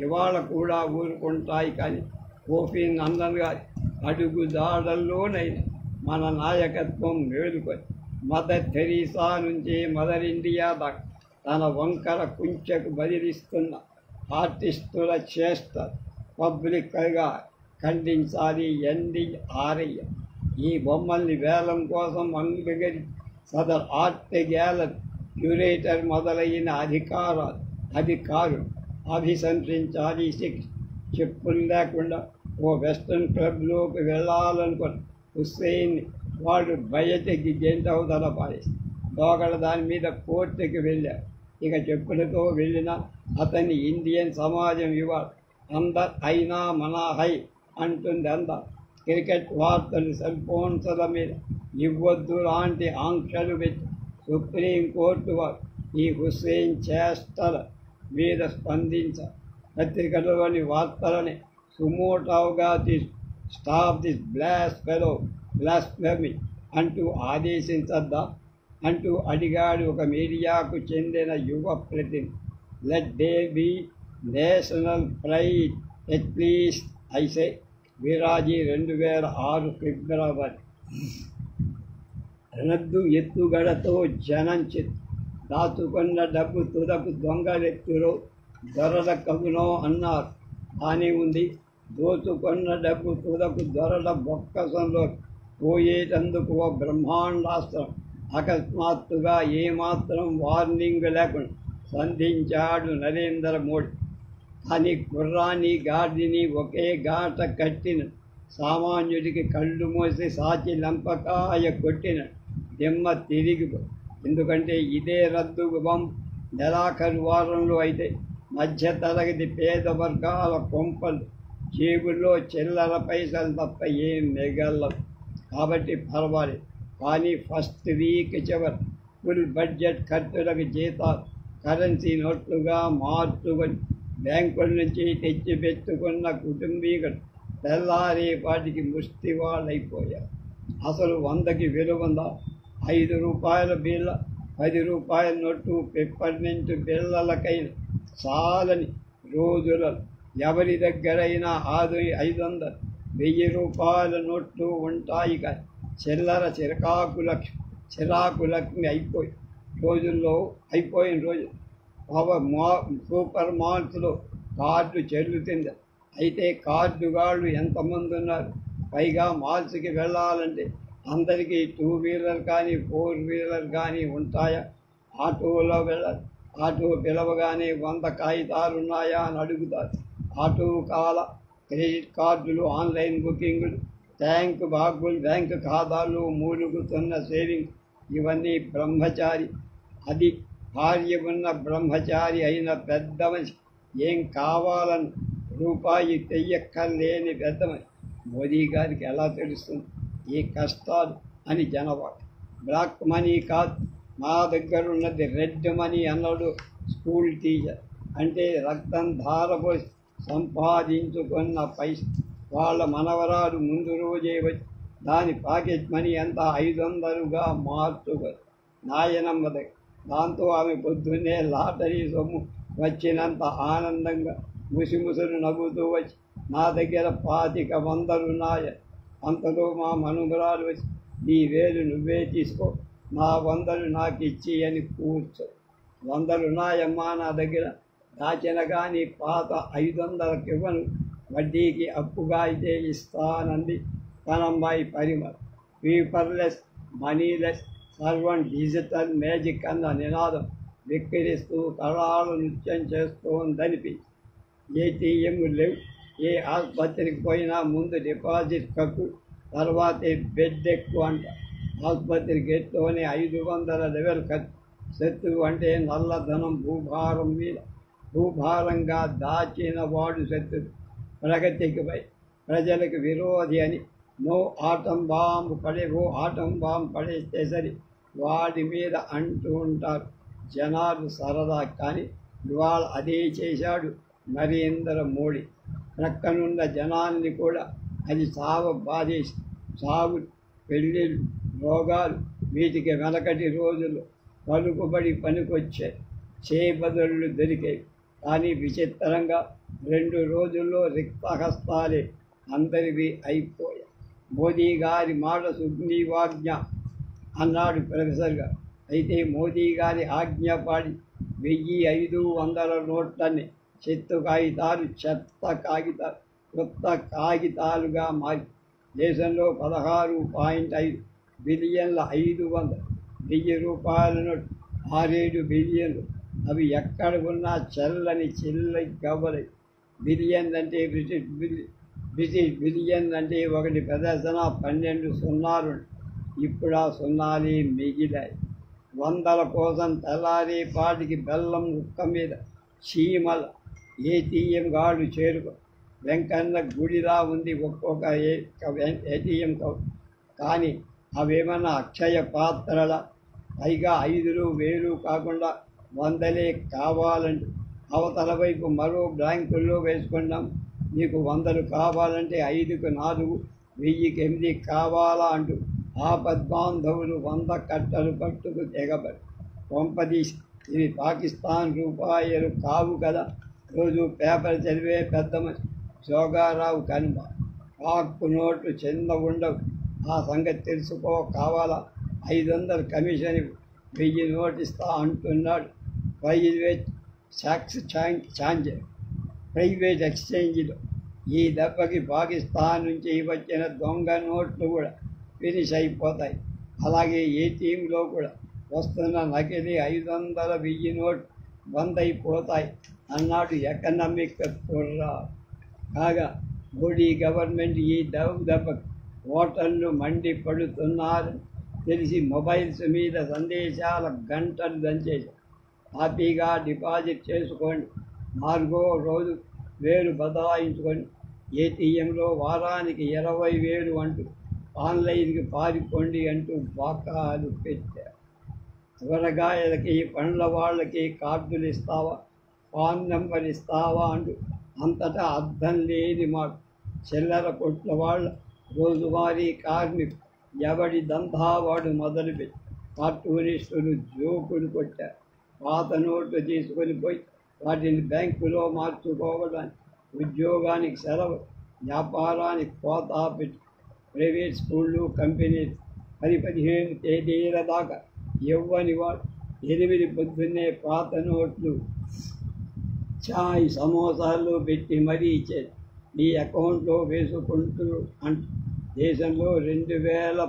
ఇవాళ కూడా ఊరుకుంటాయి. కానీ కోఫీ అన్నన్ గారి అడుగుదాడల్లోనైనా మన నాయకత్వం మేలుకొని మదర్ థెరీసా నుంచి మదర్ ఇండియా దాకా తన వంకర కుంచెకు బదిలిస్తున్న ఆర్టిస్టుల చేష్ట పబ్లిక్గా ఖండించాలి. NDRI ఈ బొమ్మల్ని వేలం కోసం అంగీకరి సదర్ ఆర్ట్ గ్యాలరీ క్యూరేటర్ మొదలైన అధికారులు అభిశంసించాలి. చెప్పులు లేకుండా ఓ వెస్ట్రన్ క్లబ్లోకి వెళ్ళాలనుకుని హుస్సేన్ని వాళ్ళు బయటికి గెంటవతల పారేసి లోగడ దాని మీద కోర్టుకి వెళ్ళారు. ఇక చెప్పులతో వెళ్ళిన అతన్ని ఇండియన్ సమాజం ఇవ్వాలి. అందరు అయినా మన హై అంటుంది అందరు. క్రికెట్ వార్తలు సెల్ ఫోన్స్ల మీద ఇవ్వద్దు లాంటి ఆంక్షలు పెట్టి సుప్రీంకోర్టు వారు ఈ హుస్సేన్ చేష్టల మీద స్పందించారు. పత్రికలోని వార్తలని సుమోటావుగా తీసు స్టాప్ దిస్ బ్లాస్ఫెమీ అంటూ ఆదేశించద్దా అంటూ అడిగాడు ఒక మీడియాకు చెందిన యువ ప్రతినిధి. Let they be national pride at least I say. విరాజీ 2006 ఫిబ్రవరి. రద్దు ఎత్తుగడతో జనం చిత్తు దాచుకున్న డబ్బు తుదకు దొంగలెత్తురో దొరల కవునో అన్నారు. కానీ ఉంది, దోచుకున్న డబ్బు తుదకు దొరల బొక్కసంలో పోయేటందుకు ఓ బ్రహ్మాండాస్త్రం అకస్మాత్తుగా ఏమాత్రం వార్నింగ్ లేకుండా సంధించాడు నరేంద్ర మోడీ. కానీ గుర్రాన్ని గాడిని ఒకే గాట కట్టిన సామాన్యుడికి కళ్ళు మోసి సాచి లంపకాయ కొట్టిన దిమ్మ తిరిగిపో. ఎందుకంటే ఇదే రద్దు నెలాఖరు వారంలో అయితే మధ్యతరగతి పేద వర్గాల కొంపలు జేబుల్లో చిల్లర పైసలు తప్ప ఏం మిగలవు. కాబట్టి పర్వాలేదు. కానీ ఫస్ట్ వీక్ చివరి ఫుల్ బడ్జెట్ ఖర్చులకు జీతాలు కరెన్సీ నోట్లుగా మార్చుకొని బ్యాంకుల నుంచి తెచ్చిపెట్టుకున్న కుటుంబీకులు తెల్లారేపాటికి ముష్టివాళ్ళైపోయారు. అసలు 100కి విలువందా? 5 రూపాయల బిళ్ళ, 10 రూపాయల నోటు, పెప్పర్మెంట్ బిళ్ళలకైనా చాలని రోజులలో ఎవరి దగ్గరైనా 500, 1000 రూపాయల నోట్లు ఉంటాయి. కానీ చిల్లర చిరాకులకి అయిపోయిన రోజు సూపర్ మార్ట్స్లో కార్డు చెల్లుతుంది. అయితే కార్డుగాళ్ళు ఎంతమంది ఉన్నారు? పైగా మాల్స్కి వెళ్ళాలంటే అందరికీ 2 వీలర్ కానీ 4 వీలర్ కానీ ఉంటాయా? ఆటోలో వెళ్ళాలి. ఆటో పిలవగానే 100 కాగితాలు ఉన్నాయా అని అడుగుతారు. ఆటో క్రెడిట్ కార్డులు, ఆన్లైన్ బుకింగ్లు, బ్యాంకు ఖాతాలు, మూలుగుతున్న సేవింగ్, ఇవన్నీ బ్రహ్మచారి. అది భార్య ఉన్న బ్రహ్మచారి అయిన పెద్ద మనిషి ఏం కావాలని రూపాయి తెయ్యక్కర్లేని పెద్ద మనిషి మోదీ గారికి ఎలా తెలుస్తుంది ఈ కష్టాలు అని జనవాడు. బ్లాక్ మనీ కాదు, మా దగ్గర ఉన్నది రెడ్ మనీ అన్నాడు స్కూల్ టీచర్. అంటే రక్తం ధారపోసి సంపాదించుకున్న పైస. వాళ్ళ మనవరాలు ముందు రోజే వచ్చి దాని పాకెట్ మనీ అంతా 500గా మార్చుకొని నాయనమ్మ దగ్గర. దాంతో ఆమె పొద్దున్నే లాటరీ సొమ్ము వచ్చినంత ఆనందంగా ముసిముసులు నవ్వుతూ వచ్చి నా దగ్గర 2500 ఉన్నాయ. అంతలో మా మనుమరాలు వచ్చి నీ వేలు నువ్వే తీసుకో, నా 100 నాకు ఇచ్చి అని కూర్చో. 100 ఉన్నాయమ్మా నా దగ్గర, దాచిన కానీ పాత 500కి ఇవ్వను, వడ్డీకి అప్పుగా అయితే ఇస్తానంది తనమ్మాయి పరిమళ. పేపర్లెస్, మనీలెస్, సర్వం డిజిటల్ మ్యాజిక్ అన్న నినాదం విక్కిరిస్తూ తరాలు నృత్యం చేస్తోందనిపించి. ఏటీఎంలు లేవు. ఏ ఆసుపత్రికి పోయినా ముందు డిపాజిట్ కక్కు, తర్వాతే బెడ్ ఎక్కువ అంట. ఆసుపత్రి గేట్లోనే 500 లెవెల్ ఖర్చు. శత్రువు అంటే నల్లధనం భూభారంగా దాచిన వాడు శత్రువు. ప్రగతికి ప్రజలకు విరోధి అని ఓ ఆటం బాంబు పడేస్తే సరి వాడి మీద అంటూ ఉంటారు జనాలు సరదా. కానీ ఇవాళ అదే చేశాడు నరేంద్ర మోడీ. ప్రక్కనున్న జనాన్ని కూడా అది బాధేసి సాగు, పెళ్ళిళ్ళు, రోగాలు, వీటికి వెనకటి రోజుల్లో పలుకుబడి పనికొచ్చాయి, చేబదుళ్ళు దొరికాయి. కానీ విచిత్రంగా 2 రోజుల్లో రిక్తహస్తాలే అందరివి అయిపోయాయి. మోదీ గారి మాట సుగ్రీవాజ్ఞ అన్నాడు ప్రొఫెసర్గా. అయితే మోదీ గారి ఆజ్ఞ పాడి 1500 నోట్లని చెత్త కాగితాలు కొత్త కాగితాలుగా మారి దేశంలో 16.5 బిలియన్ల 500 1000 రూపాయల నోటు 6-7 బిలియన్లు. అవి ఎక్కడ ఉన్నా చెల్లని చిల్లై గవ్వలై. బిలియన్ అంటే బ్రిటిష్ బిలియన్ అంటే ఒకటి ప్రదర్శన 12 సున్నాలు. ఇప్పుడు ఆ సున్నాలే మిగిలాయి. 100ల కోసం తెల్లారేపాటికి బెల్లం ముక్క మీద చీమల ఏటీఎం గాడు చేరుకో. వెంకన్న గుడిలా ఉంది ఒక్కొక్క ఏటీఎం కానీ అవేమన్నా అక్షయ పాత్రల. పైగా 5 1000 కాకుండా 100లే కావాలంటే అవతల వైపు మరో బ్యాంకుల్లో వేసుకున్నాం. మీకు 100 కావాలంటే 5కు 4, 1000కి 8 కావాలా అంటూ ఆపద్బాంధవులు 100 కట్టలు పట్టుకు తెగబడి కొంపదీసి ఇవి పాకిస్తాన్ రూపాయలు కావు కదా. రోజు పేపర్ చదివే పెద్ద మనిషి జోగారావు కనుమ పాక్కు నోట్లు చిన్న ఉండవు. ఆ సంగతి తెలుసుకో కావాలా? 500 కమిషన్ 1000 నోటిస్తా అంటున్నాడు ప్రైవేట్ ఎక్స్చేంజ్లో. ఈ దెబ్బకి పాకిస్తాన్ నుంచి వచ్చిన దొంగ నోట్లు కూడా ఫినిష్ అయిపోతాయి. అలాగే ఏటీఎంలో కూడా వస్తున్న నకిలీ 500 1000 నోట్లు బంద్ అయిపోతాయి అన్నాడు ఎకనామిక్ కుర్రా. కాగా మోడీ గవర్నమెంట్ ఈ దెబ్బకి ఓటర్లు మండిపడుతున్నారు తెలిసి మొబైల్స్ మీద సందేశాల గంటలు దంచేశారు. హ్యాపీగా డిపాజిట్ చేసుకోండి, 4వ రోజు 1000 బదలాయించుకొని ఏటీఎంలో వారానికి 20,000 అంటూ ఆన్లైన్కి పారిపోండి అంటూ బాకాలు పెట్టారు. కూరగాయలకి పండ్ల వాళ్ళకి కార్డులు ఇస్తావా, పాన్ నెంబర్ ఇస్తావా అంటూ అంతటా అర్థం లేని మాట. చిల్లర కొట్ల వాళ్ళ రోజువారీ కార్మికులు ఎవడి దంతా వాడు మొదలుపెట్టి కార్టూనిస్టులు జోకులు కొట్టారు. పాత నోట్లు తీసుకొని పోయి వాటిని బ్యాంకులో మార్చుకోవడానికి, ఉద్యోగానికి సెలవు, వ్యాపారానికి కోతా పెట్టి ప్రైవేట్ స్కూళ్ళు, కంపెనీలు 10-15 తేదీల దాకా ఇవ్వని వాడు 8 పొద్దున్నే పాత నోట్లు చాయ్ సమోసాలు పెట్టి మరీ ఇచ్చేది. నీ అకౌంట్లో వేసుకుంటూ అంటూ దేశంలో 2011,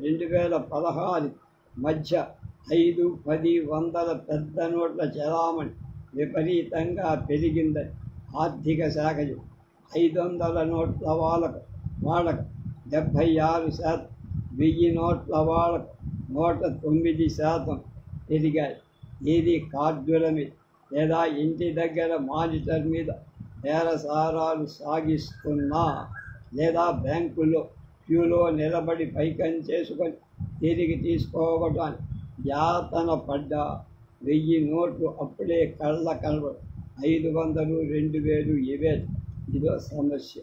2016 మధ్య 5, 10, 100 పెద్ద నోట్ల చలామణి విపరీతంగా పెరిగిందని ఆర్థిక శాఖ 500 నోట్ల వాడకం 76%, 1000 నోట్ల వాడకం 109% పెరిగాయి. ఇది కార్డుల మీద లేదా ఇంటి దగ్గర మానిటర్ మీద బేరసారాలు సాగిస్తున్నా లేదా బ్యాంకులో క్యూలో నిలబడి పైకం చేసుకొని తిరిగి తీసుకోవడానికి యాతన పడ్డా 1000 నోట్లు అప్పుడే కళ్ళ కనబడు. 500, 2000 ఇవే. ఇదో సమస్య.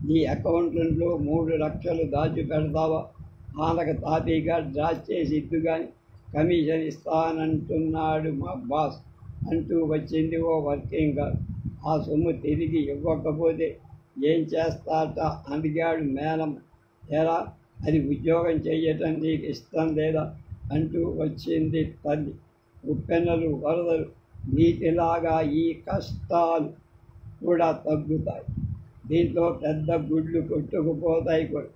నీ అకౌంట్లో 3 లక్షలు దాచి పెడతావా, ఆనక తాతీగా డ్రా చేసి ఇద్దు కానీ కమిషన్ ఇస్తానంటున్నాడు మా బాస్ అంటూ వచ్చింది ఓ వర్కింగ్ గర్ల్. ఆ సొమ్ము తిరిగి ఇవ్వకపోతే ఏం చేస్తాట అడిగాడు మేనమ్మ. ఎలా, అది ఉద్యోగం చెయ్యటం నీకు ఇష్టం లేదా అంటూ వచ్చింది తల్లి. ఉప్పెన్నలు వరదలు నీటిలాగా ఈ కష్టాలు కూడా తగ్గుతాయి. దీంట్లో పెద్ద గుడ్లు కొట్టుకుపోతాయి కూడా.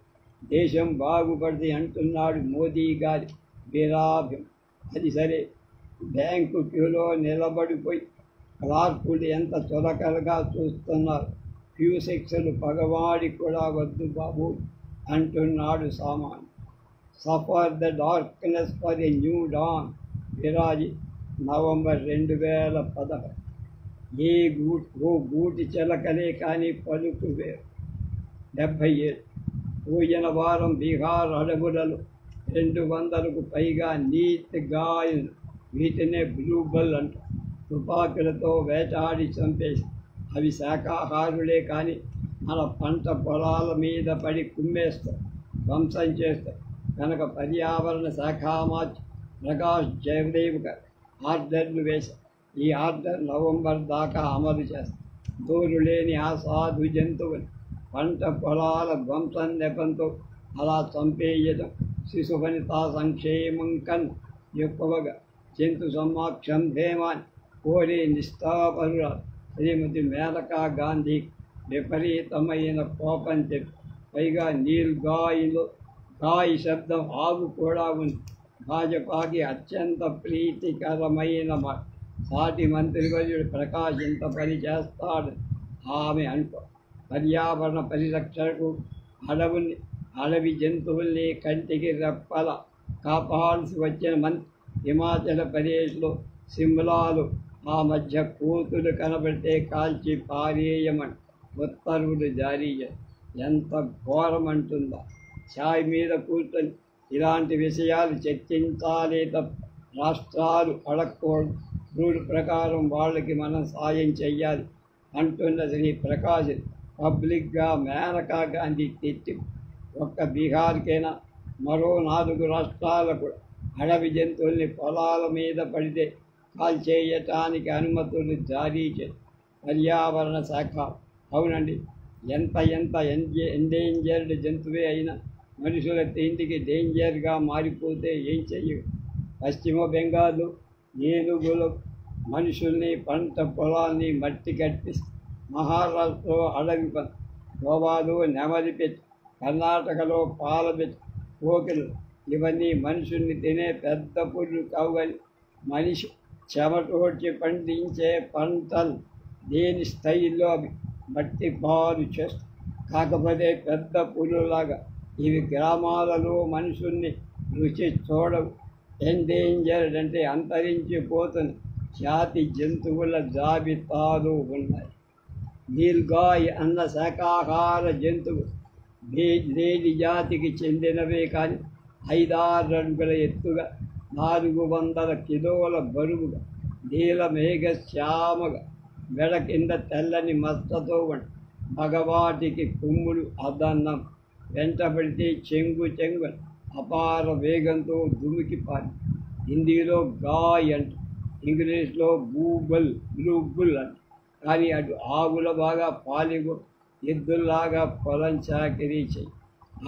దేశం బాగుపడింది అంటున్నాడు మోదీ గారి వీరాభ్యం. అది సరే, బ్యాంకు క్యూలో నిలబడిపోయి క్లార్కులు ఎంత చులకనగా చూస్తున్నారు. క్యూ శిక్షలు పగవాడి కూడా వద్దు బాబు అంటున్నాడు సామాన్య. Suffer the darkness for a new dawn. విరాజి, నవంబర్ 2011. ఓ గూటి చిలకలే కానీ పలుకు వేరు. 77 పూజన వారం బీహార్ అడవులలో 200కు పైగా నీట్ గాయలు, వీటినే బ్లూబల్ అంట, తుపాకులతో వేటాడి చంపేసి అవి శాకాహారులే కానీ మన పంట పొలాల మీద పడి కుమ్మేస్తారు, ధ్వంసం చేస్తారు. కనుక పర్యావరణ శాఖ మంత్రి ప్రకాష్ జవదేకర్ ఆర్డర్లు వేశారు. ఈ ఆర్డర్ నవంబర్ దాకా అమలు చేస్తారు. దూరు లేని ఆ సాధు జంతువులు పంట పొలాల ధ్వంసం నెపంతో అలా చంపేయడం శిశు వనితా సంక్షేమం కన్నా ఎక్కువగా జంతు సంరక్షణ ధేమాన్ని కోరే నిష్ఠాపరురాలు శ్రీమతి మేనకా గాంధీ విపరీతమైన కోపం చెప్పి, పైగా నీల్ గాయిలో గాయి శబ్దం ఆగు కూడా ఉంది. భాజపాకి అత్యంత ప్రీతికరమైన మాట. సాటి మంత్రివర్యుడు ప్రకాష్ ఇంత పని చేస్తాడని ఆమె అనుకో. పర్యావరణ పరిరక్షణకు అడవి జంతువుల్ని కంటికి రెప్పల కాపాడాల్సి వచ్చిన మంత్రి హిమాచల్ ప్రదేశ్లో సిమ్లాలో ఆ మధ్య కోతులు కనబడితే కాల్చి పారేయమని ఉత్తర్వులు జారీ చేశారు. ఎంత ఘోరమంటుందా. ఛాయ్ మీద కూర్చొని ఇలాంటి విషయాలు చర్చించాలే తప్ప రాష్ట్రాలు అడగకూడదు. రూల్ ప్రకారం వాళ్ళకి మనం సాయం చెయ్యాలి అంటున్న శ్రీ ప్రకాష్ పబ్లిక్గా మేనకా గాంధీ తెచ్చి ఒక్క బీహార్కైనా మరో 4 రాష్ట్రాలకు అడవి జంతువుల్ని పొలాల మీద పడితే కాల్చేయటానికి అనుమతులు జారీ చేసి పర్యావరణ శాఖ. అవునండి, ఎంత ఎండేంజర్డ్ జంతువే అయినా మనుషుల తిండికి డేంజర్గా మారిపోతే ఏం చెయ్యవు. పశ్చిమ బెంగాల్ ఏనుగులు మనుషుల్ని పంట పొలాల్ని మట్టి కట్టిస్తాయి. మహారాష్ట్రలో అడవి పంది, గోవాలో నెమలి పెట్టి, కర్ణాటకలో పాల పెట్టి, కోకిలు, ఇవన్నీ మనుషుల్ని తినే పెద్ద పుర్రు కావుగాని మనిషి చెమటోడ్చి పండించే పంటలు దేని స్థాయిలో అవి మట్టి పాలు చేస్తాయి. కాకపోతే పెద్ద పులులాగా ఇవి గ్రామాలలో మనుషుల్ని రుచి చూడవు. ఎండేంజర్డ్ అంటే అంతరించిపోతుంది. జాతి జంతువుల జాబితాలు ఉన్నాయి. నీల్గాయ్ అన్న శాకాహార జంతువు లేడి జాతికి చెందినవే కానీ 5-6 అడుగుల ఎత్తుగా 400 కిలోల బరువుగా నీలమేఘ శ్యామగా మెడ కింద తెల్లని మచ్చతో మగవాటికి కొమ్ములు అదన్నం వెంటబడితే చెంగు అపార వేగంతో దుమికిపారి. హిందీలో గాయ్ అంట, ఇంగ్లీష్లో బ్లూ బుల్ అంట. కానీ అటు ఆవుల బాగా పాలిగో ఎద్దుల్లాగా పొలం చాకిరీ చెయ్యి.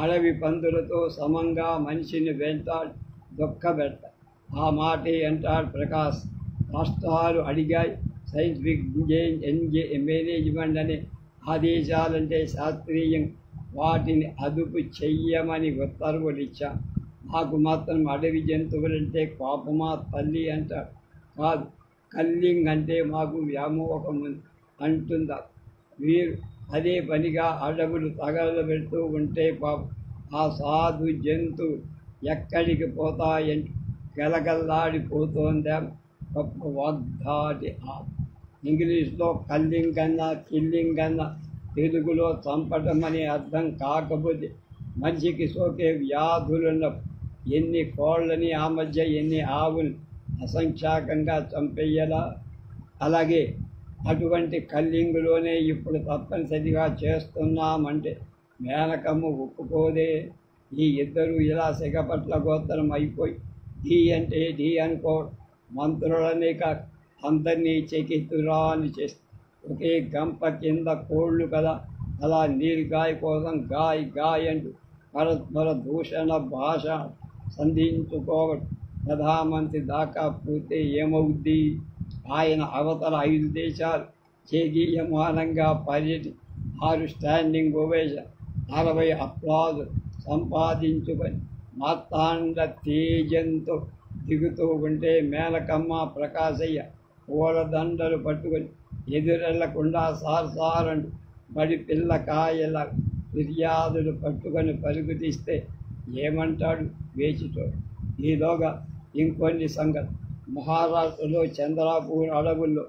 అడవి పందులతో సమంగా మనిషిని వెంటాడు దొక్కబెట్ట. ఆ మాటే అంటాడు ప్రకాష్. రాష్ట్రాలు అడిగాయి సైంటిఫిక్ మేనేజ్మెంట్ అనే ఆదేశాలంటే శాస్త్రీయం వాటిని అదుపు చెయ్యమని ఉత్తర్వులు ఇచ్చాం. నాకు మాత్రం అడవి జంతువులంటే కోపమా తల్లి అంటాడు. కాదు, కల్లింగ్ అంటే మాకు వ్యామోహం అంటుందా. వీరు అదే పనిగా అడవులు తగలబెడుతూ ఉంటే పాపం ఆ సాధు జంతువు ఎక్కడికి పోతాయంటే గలగల్లాడిపోతోందా గొప్ప వాగ్దాటి. ఇంగ్లీష్లో కల్లింగ్ కన్నా కిల్లింగ్ కన్నా తెలుగులో చంపటం అనే అర్థం కాకపోతే మనిషికి సోకే వ్యాధులున్న ఎన్ని కోళ్ళని ఆ మధ్య ఎన్ని ఆవులు అసంఖ్యాకంగా చంపేయలా. అలాగే అటువంటి కల్లింగులోనే ఇప్పుడు తప్పనిసరిగా చేస్తున్నామంటే మేనకమ్మ ఒప్పుకోదే. ఈ ఇద్దరు ఇలా సిగపట్ల గోత్రం అయిపోయి ఢీ అంటే ఢీ అనుకోవడం, మంత్రులనే కాక అందరినీ చెకితురాని చేసి ఒకే గంప కింద కోళ్ళు కదా. అలా నీల్గాయ్ కోసం గాయ్ అంటూ పరస్పర దూషణ భాష సంధించుకోవడం ప్రధానమంత్రి దాకా పూర్తి ఏమవుద్ది. ఆయన అవతల 5 దేశాలు చేగీయమానంగా పర్యటి 6 స్టాండింగ్ ఓవేషన్ 60 అప్లాజు సంపాదించుకొని మార్తాండ తేజంతో దిగుతూ ఉంటే మేనకమ్మ ప్రకాశయ్య పూలదండలు పట్టుకొని ఎదురెళ్లకుండా సారంటూ బడి పిల్లకాయల ఫిర్యాదులు పట్టుకొని పరుగు తీస్తే ఏమంటాడు వేచితోడు. ఈలోగా ఇంకొన్ని సంగతి. మహారాష్ట్రలో చంద్రాపూర్ అడవుల్లో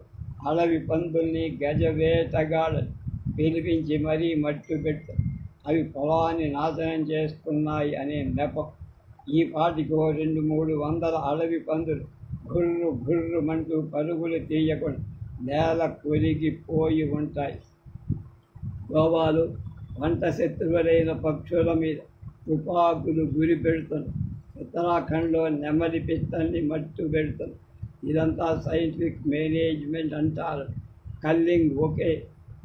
అడవి పందుల్ని గజవేటగాళ్ళని పిలిపించి మరీ మట్టు పెట్టు అవి పొలాన్ని నాశనం చేస్తున్నాయి అనే నెపం. ఈ పాటికో 200-300 అడవి పందులు గుర్రుమంటూ పరుగులు తీయకుండా నేల కొరిగిపోయి ఉంటాయి. గోవాలో వంట శత్రువులైన పక్షుల మీద తుపాకులు గురి పెడుతున్నారు. ఉత్తరాఖండ్లో నెమలి పిత్తల్ని మట్టు పెడుతున్నారు. ఇదంతా సైంటిఫిక్ మేనేజ్మెంట్ అంటారు. కల్లింగ్ ఓకే,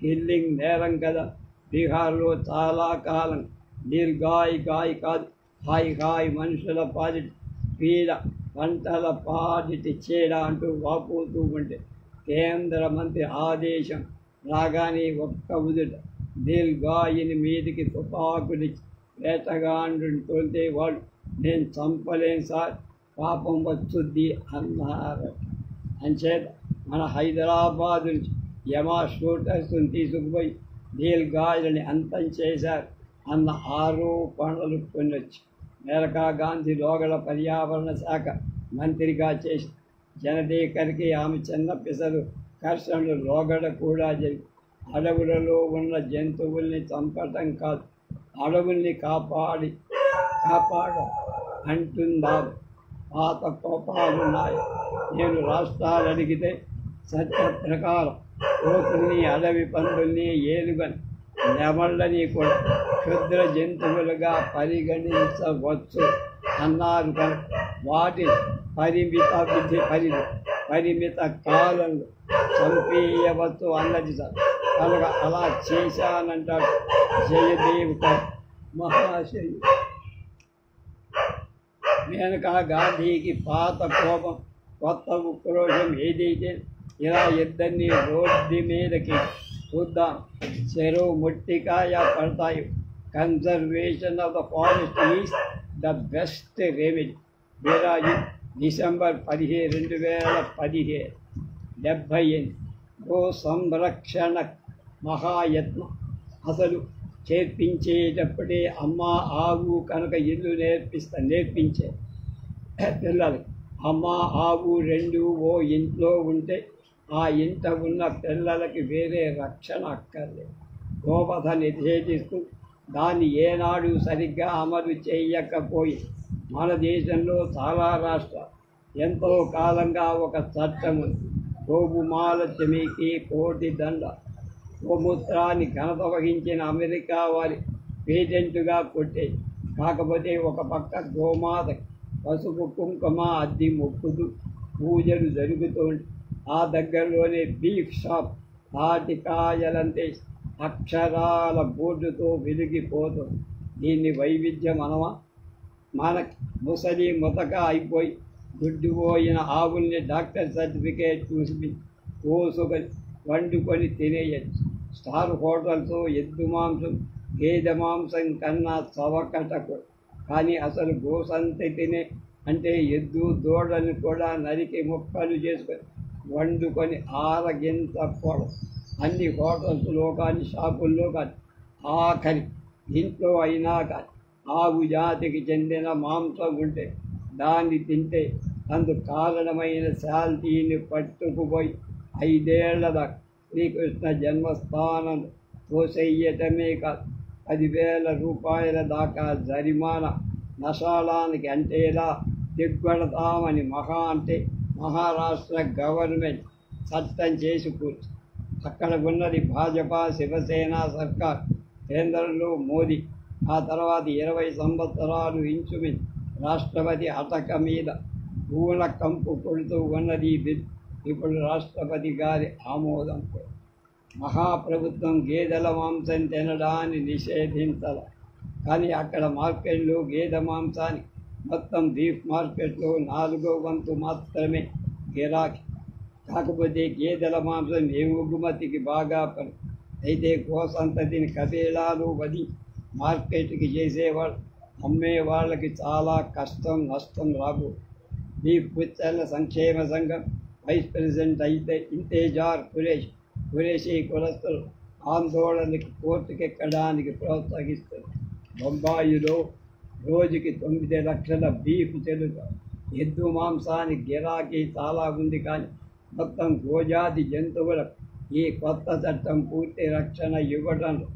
కిల్లింగ్ నేరం కదా. బీహార్లో చాలా కాలం నీల్గాయ్ కాదు హాయ్ మనుషుల పాలిటి పీడ పంటల పాలిటి చీడ అంటూ వాపోతూ ఉంటే కేంద్ర మంత్రి ఆదేశం రాగానే ఒక్క ఉదుట నీల్గాయిని మీదికి తుపాకులు వేటగాండ్రుని తోలితే వాళ్ళు నేను చంపలేను సార్, పాపం వచ్చుద్ది అన్నారు. అంచేత మన హైదరాబాద్ నుంచి యమా షూటర్స్ని తీసుకుపోయి నీల్గాయలని అంతం చేశారు అన్న ఆరోపణలు కొనొచ్చు. మేనకా గాంధీ లోగడ పర్యావరణ శాఖ మంత్రిగా చేసి జనదేకరికి ఆమె చిన్న పిసరు కర్షణలు లోగడ కూడా జరిగి అడవులలో ఉన్న జంతువుల్ని చంపటం కాదు, అడవుల్ని కాపాడ అంటున్నారు. పాత కోపాలున్నాయి. నేను రాష్ట్రాలు అడిగితే సత్య ప్రకారం కోతుల్ని అడవి పందుల్ని ఏలుగని నెమళ్ళని కూడా క్షుద్ర జంతువులుగా పరిగణించవచ్చు అన్నారు. కనుక వాటి పరిమిత కాలంలో చంపేయవచ్చు అన్నది సార్. కనుక అలా చేశానంటాడు జయదేవ్ మహాశయుడు. మేనకా గాంధీకి పాత కోపం కొత్త ఉక్రోషం ఏదైతే ఇలా ఇద్దరిని రోడ్డు మీదకి చూద్దాం, చెరువు మొట్టికాయ పడతాయి. Conservation of the forest is the best remedy. వీరాజు డిసెంబర్ 15, 2017. 78 గో సంరక్షణ మహాయత్నం. అసలు చేర్పించేటప్పుడే అమ్మ ఆవు కనుక ఇల్లు నేర్పించే పిల్లలకి అమ్మ ఆవు రెండు ఓ ఇంట్లో ఉంటే ఆ ఇంట ఉన్న పిల్లలకి వేరే రక్షణ అక్కర్లేదు. గోవధ నిషేధిస్తూ దాన్ని ఏనాడు సరిగ్గా అమలు చేయకపోయి మన దేశంలో చాలా రాష్ట్రాలు ఎంతో కాలంగా ఒక చట్టం ఉంది. గోవుమాలక్ష్మికి కోటి దండ. గోమూత్రాన్ని ఘనత వహించిన అమెరికా వారి పేటెంటుగా కొట్టేది. కాకపోతే ఒక పక్క గోమాత పసుపు కుంకుమ అద్ది మొక్కుతూ పూజలు జరుగుతుంటే ఆ దగ్గరలోనే బీఫ్ షాప్ తాటికాయలంతే అక్షరాల బోర్డుతో వెలిగిపోతుంది. దీన్ని వైవిధ్యం అనవా? మనకి ముసలి ముతక అయిపోయి గుడ్డిపోయిన ఆవుల్ని డాక్టర్ సర్టిఫికేట్ చూసి కోసుకొని వండుకొని తినేయచ్చు. స్టార్ హోటల్స్ ఎద్దు మాంసం గేదె మాంసం కన్నా చవకటకు. కానీ అసలు గోసంతి తినే అంటే ఎద్దు దూడని కూడా నరికి ముక్కలు చేసుకొని వండుకొని ఆరగింత పొడ. అన్ని హోటల్స్లో కానీ షాపుల్లో కానీ ఆఖరి ఇంట్లో అయినా కానీ ఆవు జాతికి చెందిన మాంసం ఉంటే దాన్ని తింటే అందుకు కారణమైన శాల్తీని పట్టుకుపోయి 5 ఏళ్ల దాకా శ్రీకృష్ణ జన్మస్థానం తోసెయ్యటమే కాదు 10,000 రూపాయల దాకా జరిమానా నశాలానికి అంటేలా దిగ్గొడతామని మహారాష్ట్ర గవర్నమెంట్ చట్టం చేసి కూర్చు. అక్కడ ఉన్నది భాజపా శివసేన సర్కార్, కేంద్రంలో మోదీ. ఆ తర్వాత 20 సంవత్సరాలు ఇంచుమించు రాష్ట్రపతి అటక మీద పూల కంపు కొడుతూ ఉన్నది ఈ బిల్. ఇప్పుడు రాష్ట్రపతి గారి ఆమోదంతో మహాప్రభుత్వం గేదెల మాంసం తినడాన్ని నిషేధించాల. కానీ అక్కడ మార్కెట్లో గేదె మాంసానికి మొత్తం బీఫ్ మార్కెట్లో 4వ వంతు మాత్రమే గిరాకీ. కాకపోతే గేదెల మాంసం ఎగుమతికి బాగా పని. అయితే గోసంతతిని కబేళాలు వది మార్కెట్కి చేసేవాళ్ళు అమ్మే వాళ్ళకి చాలా కష్టం నష్టం రాబో. బీఫ్ బుచ్చర్ల సంక్షేమ సంఘం వైస్ ప్రెసిడెంట్ అయితే ఇంతేజార్ ఖురేషీ కులస్తులు ఆందోళనకి కోర్టుకెక్కడానికి ప్రోత్సహిస్తారు. బొంబాయిలో రోజుకి 9 లక్షల బీఫ్ చెల్లుతారు. ఎద్దు మాంసానికి గిరాకీ చాలా ఉంది. కానీ మొత్తం గోజాతి జంతువులకు ఈ కొత్త చట్టం పూర్తి రక్షణ ఇవ్వడంలో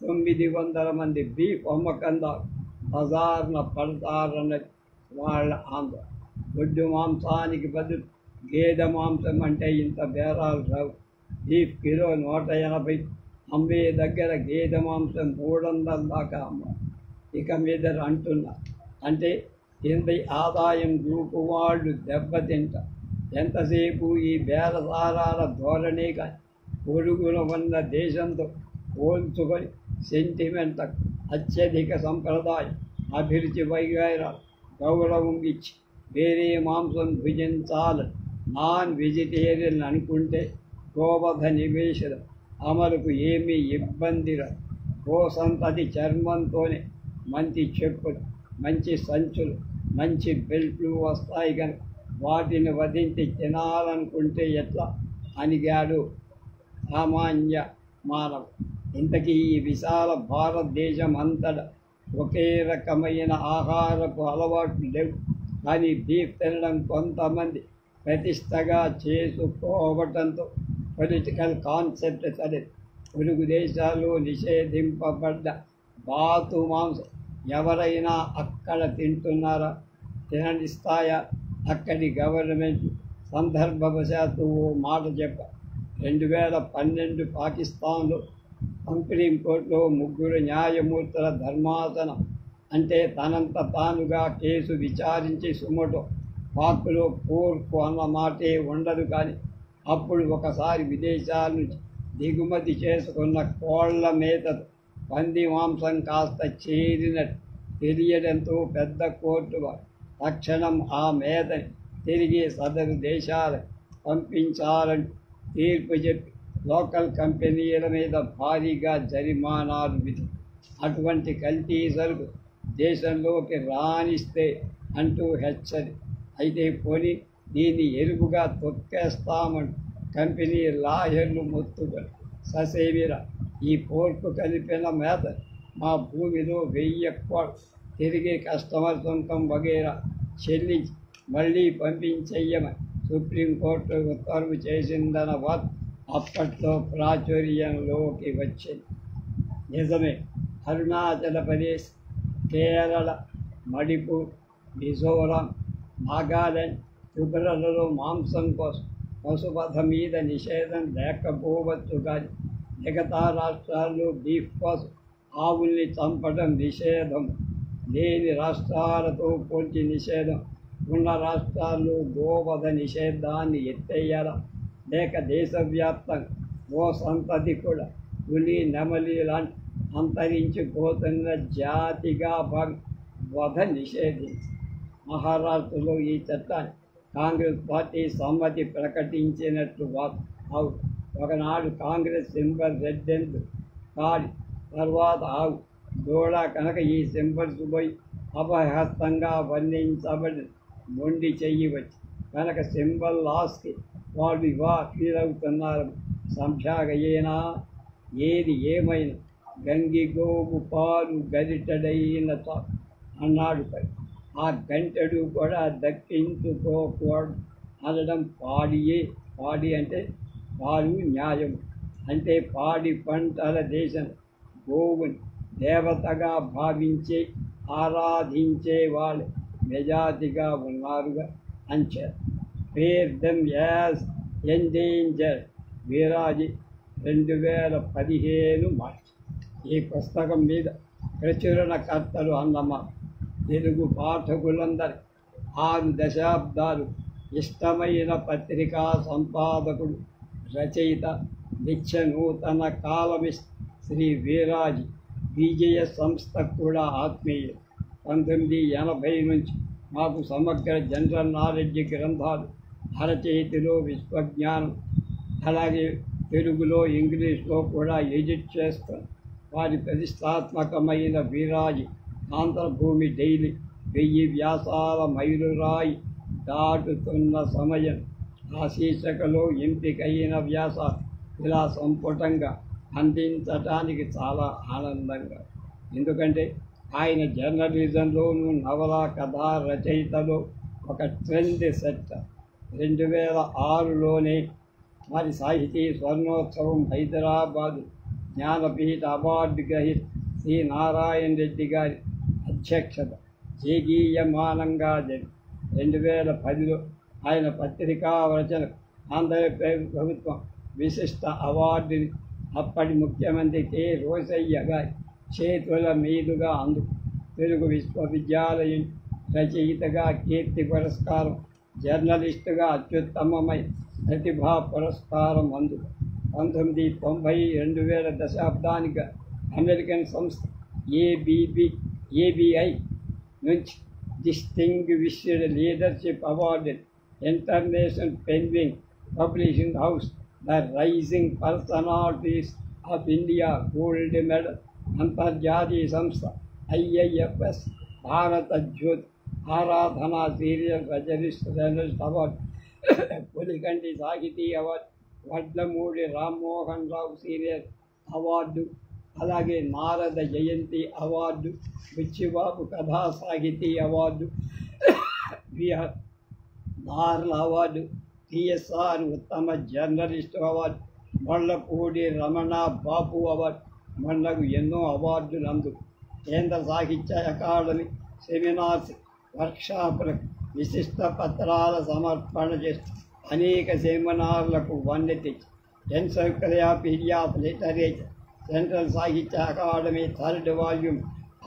900 మంది బీఫ్ అమ్మకందారు బజార్న పడతారన్నది వాళ్ళ ఆందోళన. గొడ్డు మాంసానికి బదులు గేదె మాంసం అంటే ఇంత బేరాలు రావు. బీఫ్ కిలో 180, అమ్మే దగ్గర గేదె మాంసం 300 దాకా అమ్మాలి. ఇక మీద అంటున్నారు అంటే కింద ఆదాయం గ్రూపు వాళ్ళు దెబ్బతింటారు. ఎంతసేపు ఈ బేరసారాల ధోరణి కానీ పొరుగున ఉన్న దేశంతో పోల్చుకొని సెంటిమెంట్ అత్యధిక సంప్రదాయం అభిరుచి వైగారాలు గౌరవం ఇచ్చి వేరే మాంసం భుజించాలని నాన్ వెజిటేరియన్ అనుకుంటే గోవధ నివేశనం అమలుకు ఏమీ ఇబ్బంది రాదు. గోసంతతి చర్మంతోనే మంచి చెప్పులు, మంచి సంచులు, మంచి బెల్ట్లు వస్తాయి కనుక వాటిని వధించి తినాలనుకుంటే ఎట్లా అనిగాడు సామాన్య మానవుడు. ఇంతకీ ఈ విశాల భారతదేశం అంతటా ఒకే రకమైన ఆహారపు అలవాట్లు లేవు. కానీ బీఫ్ తినడం కొంతమంది ప్రతిష్టగా చేసుకోవటంతో పొలిటికల్ కాన్సెప్ట్ సరే. పొరుగు దేశాల్లో నిషేధింపబడ్డ బాతు మాంసం ఎవరైనా అక్కడ తింటున్నారా? తిననిస్తాయా? అక్కడి గవర్నమెంట్ సందర్భవశాత్తు ఓ మాట చెప్పారు. 2012 పాకిస్తాన్లో సుప్రీంకోర్టులో 3 న్యాయమూర్తుల ధర్మాసనం అంటే తనంత తానుగా కేసు విచారించి సుమోటో పాక్లో పోర్కు అన్న మాటే ఉండదు. కానీ అప్పుడు ఒకసారి విదేశాల నుంచి దిగుమతి చేసుకున్న కోళ్ల మేతతో పంది మాంసం కాస్త చేరినట్టు తెలియడంతో పెద్ద కోర్టు వారు తక్షణం ఆ మేతని తిరిగి సదరు దేశాలకు పంపించాలని తీర్పు చెప్పి లోకల్ కంపెనీల మీద భారీగా జరిమానాలు విధి. అటువంటి కల్తీ సరుకు దేశంలోకి రానిస్తే అంటూ హెచ్చరి. అయితే పోనీ దీన్ని ఎరువుగా తొక్కేస్తామంటూ కంపెనీ లాయర్లు మొత్తుకొని ససేమిరా ఈ పోర్కు కలిపిన మేత మా భూమిలో 1000 కోట్లు తిరిగి కస్టమర్ సొంతం వగేరా చెల్లించి మళ్ళీ పంపించెయ్యమని సుప్రీంకోర్టు ఉత్తర్వు చేసిందన్న వార్త అప్పట్లో ప్రాచుర్యంలోకి వచ్చింది. నిజమే, అరుణాచల్ ప్రదేశ్, కేరళ, మణిపూర్, మిజోరాం, నాగాలాండ్, త్రిపురలలో మాంసం కోసం పశువధ మీద నిషేధం లేకపోవచ్చు, కానీ మిగతా రాష్ట్రాల్లో బీఫ్ కోసం ఆవుల్ని చంపడం నిషేధం లేని రాష్ట్రాలతో పోల్చి నిషేధం ఉన్న రాష్ట్రాల్లో గోవధ నిషేధాన్ని ఎత్తేయాలా, లేక దేశవ్యాప్తంగా గో సంతతి కూడా పులి, నెమలి లాంటి అంతరించిపోతున్న జాతిగా వధ నిషేధించి మహారాష్ట్రలో ఈ చట్టాన్ని కాంగ్రెస్ పార్టీ సమ్మతి ప్రకటించినట్లు ఆవు ఒకనాడు కాంగ్రెస్ సింబల్ రెడ్డెందు కాడి తర్వాత ఆవు దూడ కనుక ఈ సింబల్స్ పోయి అపహస్తంగా వర్ణించబడి మొండి చెయ్యి వచ్చి కనుక సింబల్ లాస్కి వాళ్ళు ఫీల్ అవుతున్నారు. సంఖ్యాగయేనా ఏది ఏమైనా గంగిగోవు పాలు గరిటడైన అన్నాడు. ఆ గంటెడు కూడా దక్కించుకోకూడదు అనడం పాడియే. పాడి అంటే పాలు, న్యాయం అంటే పాడి పంటల దేశం. గోవుని దేవతగా భావించే ఆరాధించే వాళ్ళు మెజారిటీగా ఉన్నారుగా అంచారు. పేర్ దెమ్ యాజ్ ఎండేంజర్ వీరాజీ 2015 మార్చి. ఈ పుస్తకం మీద ప్రచురణకర్తలు అన్నమా తెలుగు పాఠకులందరి 6 దశాబ్దాలు ఇష్టమైన పత్రికా సంపాదకుడు, రచయిత, నిత్య నూతన కాలమిస్ట్ శ్రీ వీరాజీ విజయ సంస్థ కూడా ఆత్మీయులు. 1980 నుంచి మాకు సమగ్ర జనరల్ నాలెడ్జ్ గ్రంథాలు అరచేతిలో విశ్వజ్ఞానం, అలాగే తెలుగులో, ఇంగ్లీష్లో కూడా ఎడిట్ చేస్తాం. వారి ప్రతిష్టాత్మకమైన వీరాజీ ఆంధ్రభూమి డైలీ 1000 వ్యాసాల మైలురాయి దాటుతున్న సమయం. ఆ శీర్షికలో ఎంపికైన వ్యాసాలు ఇలా సంపుటంగా అందించటానికి చాలా ఆనందంగా. ఎందుకంటే ఆయన జర్నలిజంలోనూ, నవల, కథా రచయితలో ఒక ట్రెండ్ సెట్. 2006లోనే మరి సాహితీ స్వర్ణోత్సవం హైదరాబాదు జ్ఞానపీఠ అవార్డు గ్రహీత శ్రీ నారాయణ రెడ్డి గారి అధ్యక్షత జేగీయమానంగా జరిగి 2010లో ఆయన పత్రికా రచనకు ఆంధ్రప్రదేశ్ ప్రభుత్వం విశిష్ట అవార్డుని అప్పటి ముఖ్యమంత్రి కె. రోసయ్య గారి చేతుల మీదుగా అందుకు తెలుగు విశ్వవిద్యాలయం రచయితగా కీర్తి పురస్కారం, జర్నలిస్టుగా అత్యుత్తమమైన ప్రతిభా పురస్కారం అందుకు. 1990 2000 దశాబ్దానికి అమెరికన్ సంస్థ ఏబిఐ నుంచి distinguished leadership award, international Penguin publishing house the rising personalities of India gold medal, అంతర్జాతీయ సంస్థ IIFS భారత జ్యోతి ఆరాధన సీరియల్ జర్నలిస్ట్ అవార్డు, పులికంటి సాహితీ award, Vadlamudi Rammohan Rao serial award, అలాగే నారద జయంతి అవార్డు, బుచ్చిబాబు కథా సాహితీ award, BR Narla award, TSR ఉత్తమ journalist award, Mallapudi Ramana Bapu award, మళ్ళకు ఎన్నో అవార్డులు అందుకు. కేంద్ర సాహిత్య అకాడమీ సెమినార్స్, వర్క్షాపులకు విశిష్ట పత్రాల సమర్పణ చేస్తూ అనేక సెమినార్లకు వన్నె తెచ్చి ఎన్సైక్లోపీడియా ఆఫ్ లిటరేచర్, సెంట్రల్ సాహిత్య అకాడమీ 3rd వాల్యూమ్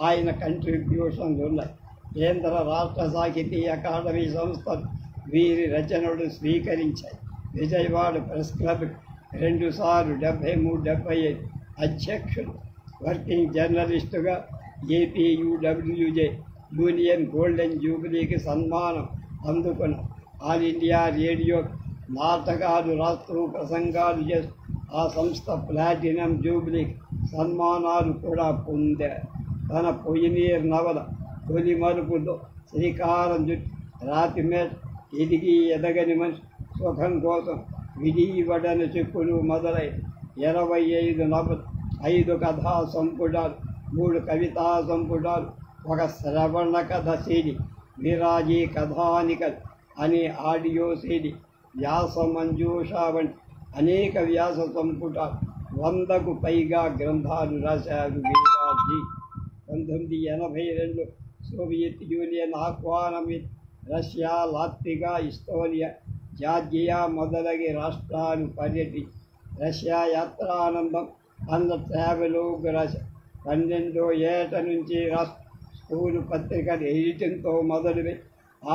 ఆయన కంట్రిబ్యూషన్లు ఉన్నాయి. కేంద్ర రాష్ట్ర సాహితీ అకాడమీ సంస్థలు వీరి రచనలు స్వీకరించాయి. విజయవాడ ప్రెస్ క్లబ్ 2 సార్లు 73-75 అధ్యక్షులు. వర్కింగ్ జర్నలిస్టుగా APUWJ యూనియన్ గోల్డెన్ జూబిలీకి సన్మానం అందుకున్న. ఆల్ ఇండియా రేడియో నాటకాలు రాస్తూ ప్రసంగాలు చేస్తూ ఆ సంస్థ ప్లాటినం జూబిలీకి సన్మానాలు కూడా పొందారు. తన పొయ్యినీర్ నవల తొలి మలుపుతో శ్రీకారం చుట్టి రాతి మీద ఎదిగి ఎదగని మనిషి సుఖం కోసం విడివడని చెక్కులు మొదలై 25 నవలు, 5 కథా సంపుటాలు, 3 కవితా సంపుటాలు, ఒక శ్రవణ కథ సిడి, వీరాజీ కథానికలు అనే ఆడియో సీడీ, వ్యాస మంజూష వంటి అనేక వ్యాస సంపుట, 100కు పైగా గ్రంథాలు రాశారు వీరాజీ. 1982 సోవియట్ యూనియన్ ఆహ్వానం మీద రష్యా, లాత్వియా, ఎస్తోనియా, జార్జియా మొదలగు రాష్ట్రాలు పర్యటించి రష్యా యాత్రానందం అన్న ట్రావెలోగ్ రాశారు. 12వ ఏట నుంచి స్కూలు పత్రికలు ఎడిటింగ్తో మొదలుపెట్టి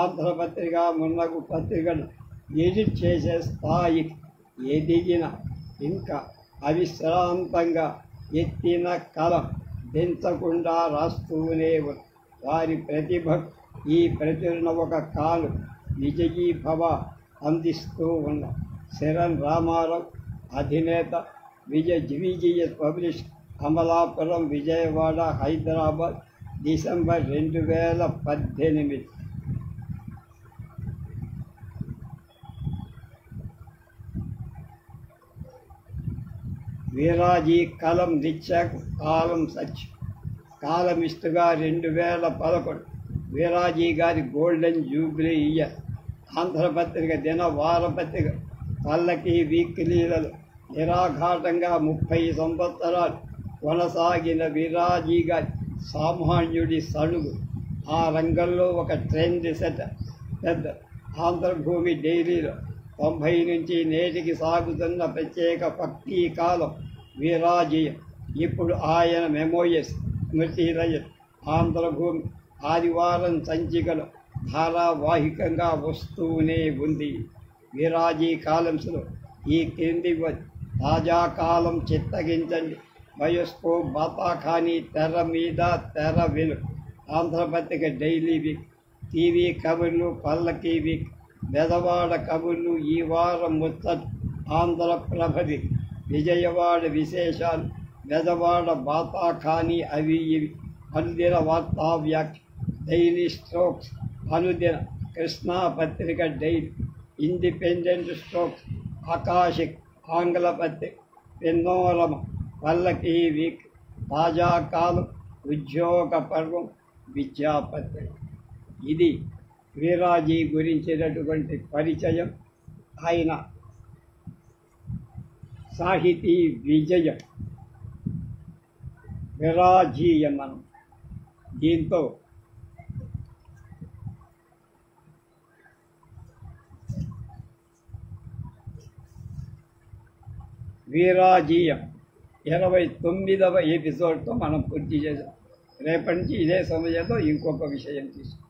ఆంధ్రపత్రిక, మున్నగు పత్రికలు ఎడిట్ చేసే స్థాయికి ఎదిగిన, ఇంకా అవిశ్రాంతంగా ఎత్తిన కలం దించకుండా రాస్తూనే వారి ప్రతిభ ఈ ప్రచురణ ఒక కాలు విజయీభవ అందిస్తూ ఉన్న శరణ్ రామారావు అధినేత విజయ పబ్లిష్, అమలాపురం, విజయవాడ, హైదరాబాద్, డిసెంబర్ 2018. వీరాజీ కలం నిత్యకు కాలం సత్యం. కాలమిస్టుగా 2011 వీరాజీ గారి గోల్డెన్ జూబ్లీ ఇయర్. ఆంధ్రపత్రిక, దిన వారపత్రిక, పల్లకి, వీక్లీలలో నిరాఘాటంగా 30 సంవత్సరాలు కొనసాగిన వీరాజీ గారి సామాన్యుడి సడుగు ఆ రంగంలో ఒక ట్రెండ్ సెట్. పెద్ద ఆంధ్రభూమి డైరీలో 90 నుంచి నేటికి సాగుతున్న ప్రత్యేక భక్తి కాలం వీరాజీయం. ఇప్పుడు ఆయన మెమోయస్, స్మృతి రజత్, ఆంధ్రభూమి ఆదివారం సంచికలో ధారావాహికంగా వస్తూనే ఉంది. వీరాజీ కాలమ్స్లో ఈ క్రింది తాజా కాలం చిత్తగించండి. బయోస్కోప్, బాతాఖానీ, తెర మీద తెర వెనుక, ఆంధ్రపత్రిక డైలీ వీక్, టీవీ కబుర్లు, పల్లకి వీక్, బెదవాడ కబుర్లు, ఈ వారం ముచ్చట, ఆంధ్రప్రభది, విజయవాడ విశేషాలు, బెదవాడ బాతాఖానీ, అవి ఇవి, అనుదిన వార్తా వ్యాఖ్య, డైలీ స్ట్రోక్స్, అనుదిన కృష్ణా పత్రిక డైలీ, ఇండిపెండెంట్ స్ట్రోక్స్, ఆకాశిక్ ఆంగ్ల పత్రిక, పెన్నోరమ, పల్లకి వీక్, తాజా కాలం, ఉద్యోగ పర్వం, విద్యాపత్రిక. ఇది వీరాజీ గురించినటువంటి పరిచయం. ఆయన సాహితీ విజయం విరాజీయమనం. దీంతో వీరాజీయం 29వ ఎపిసోడ్తో మనం పూర్తి చేసాం. రేపటి నుంచి ఇదే సమయంలో ఇంకొక విషయం తీసుకుంటాం.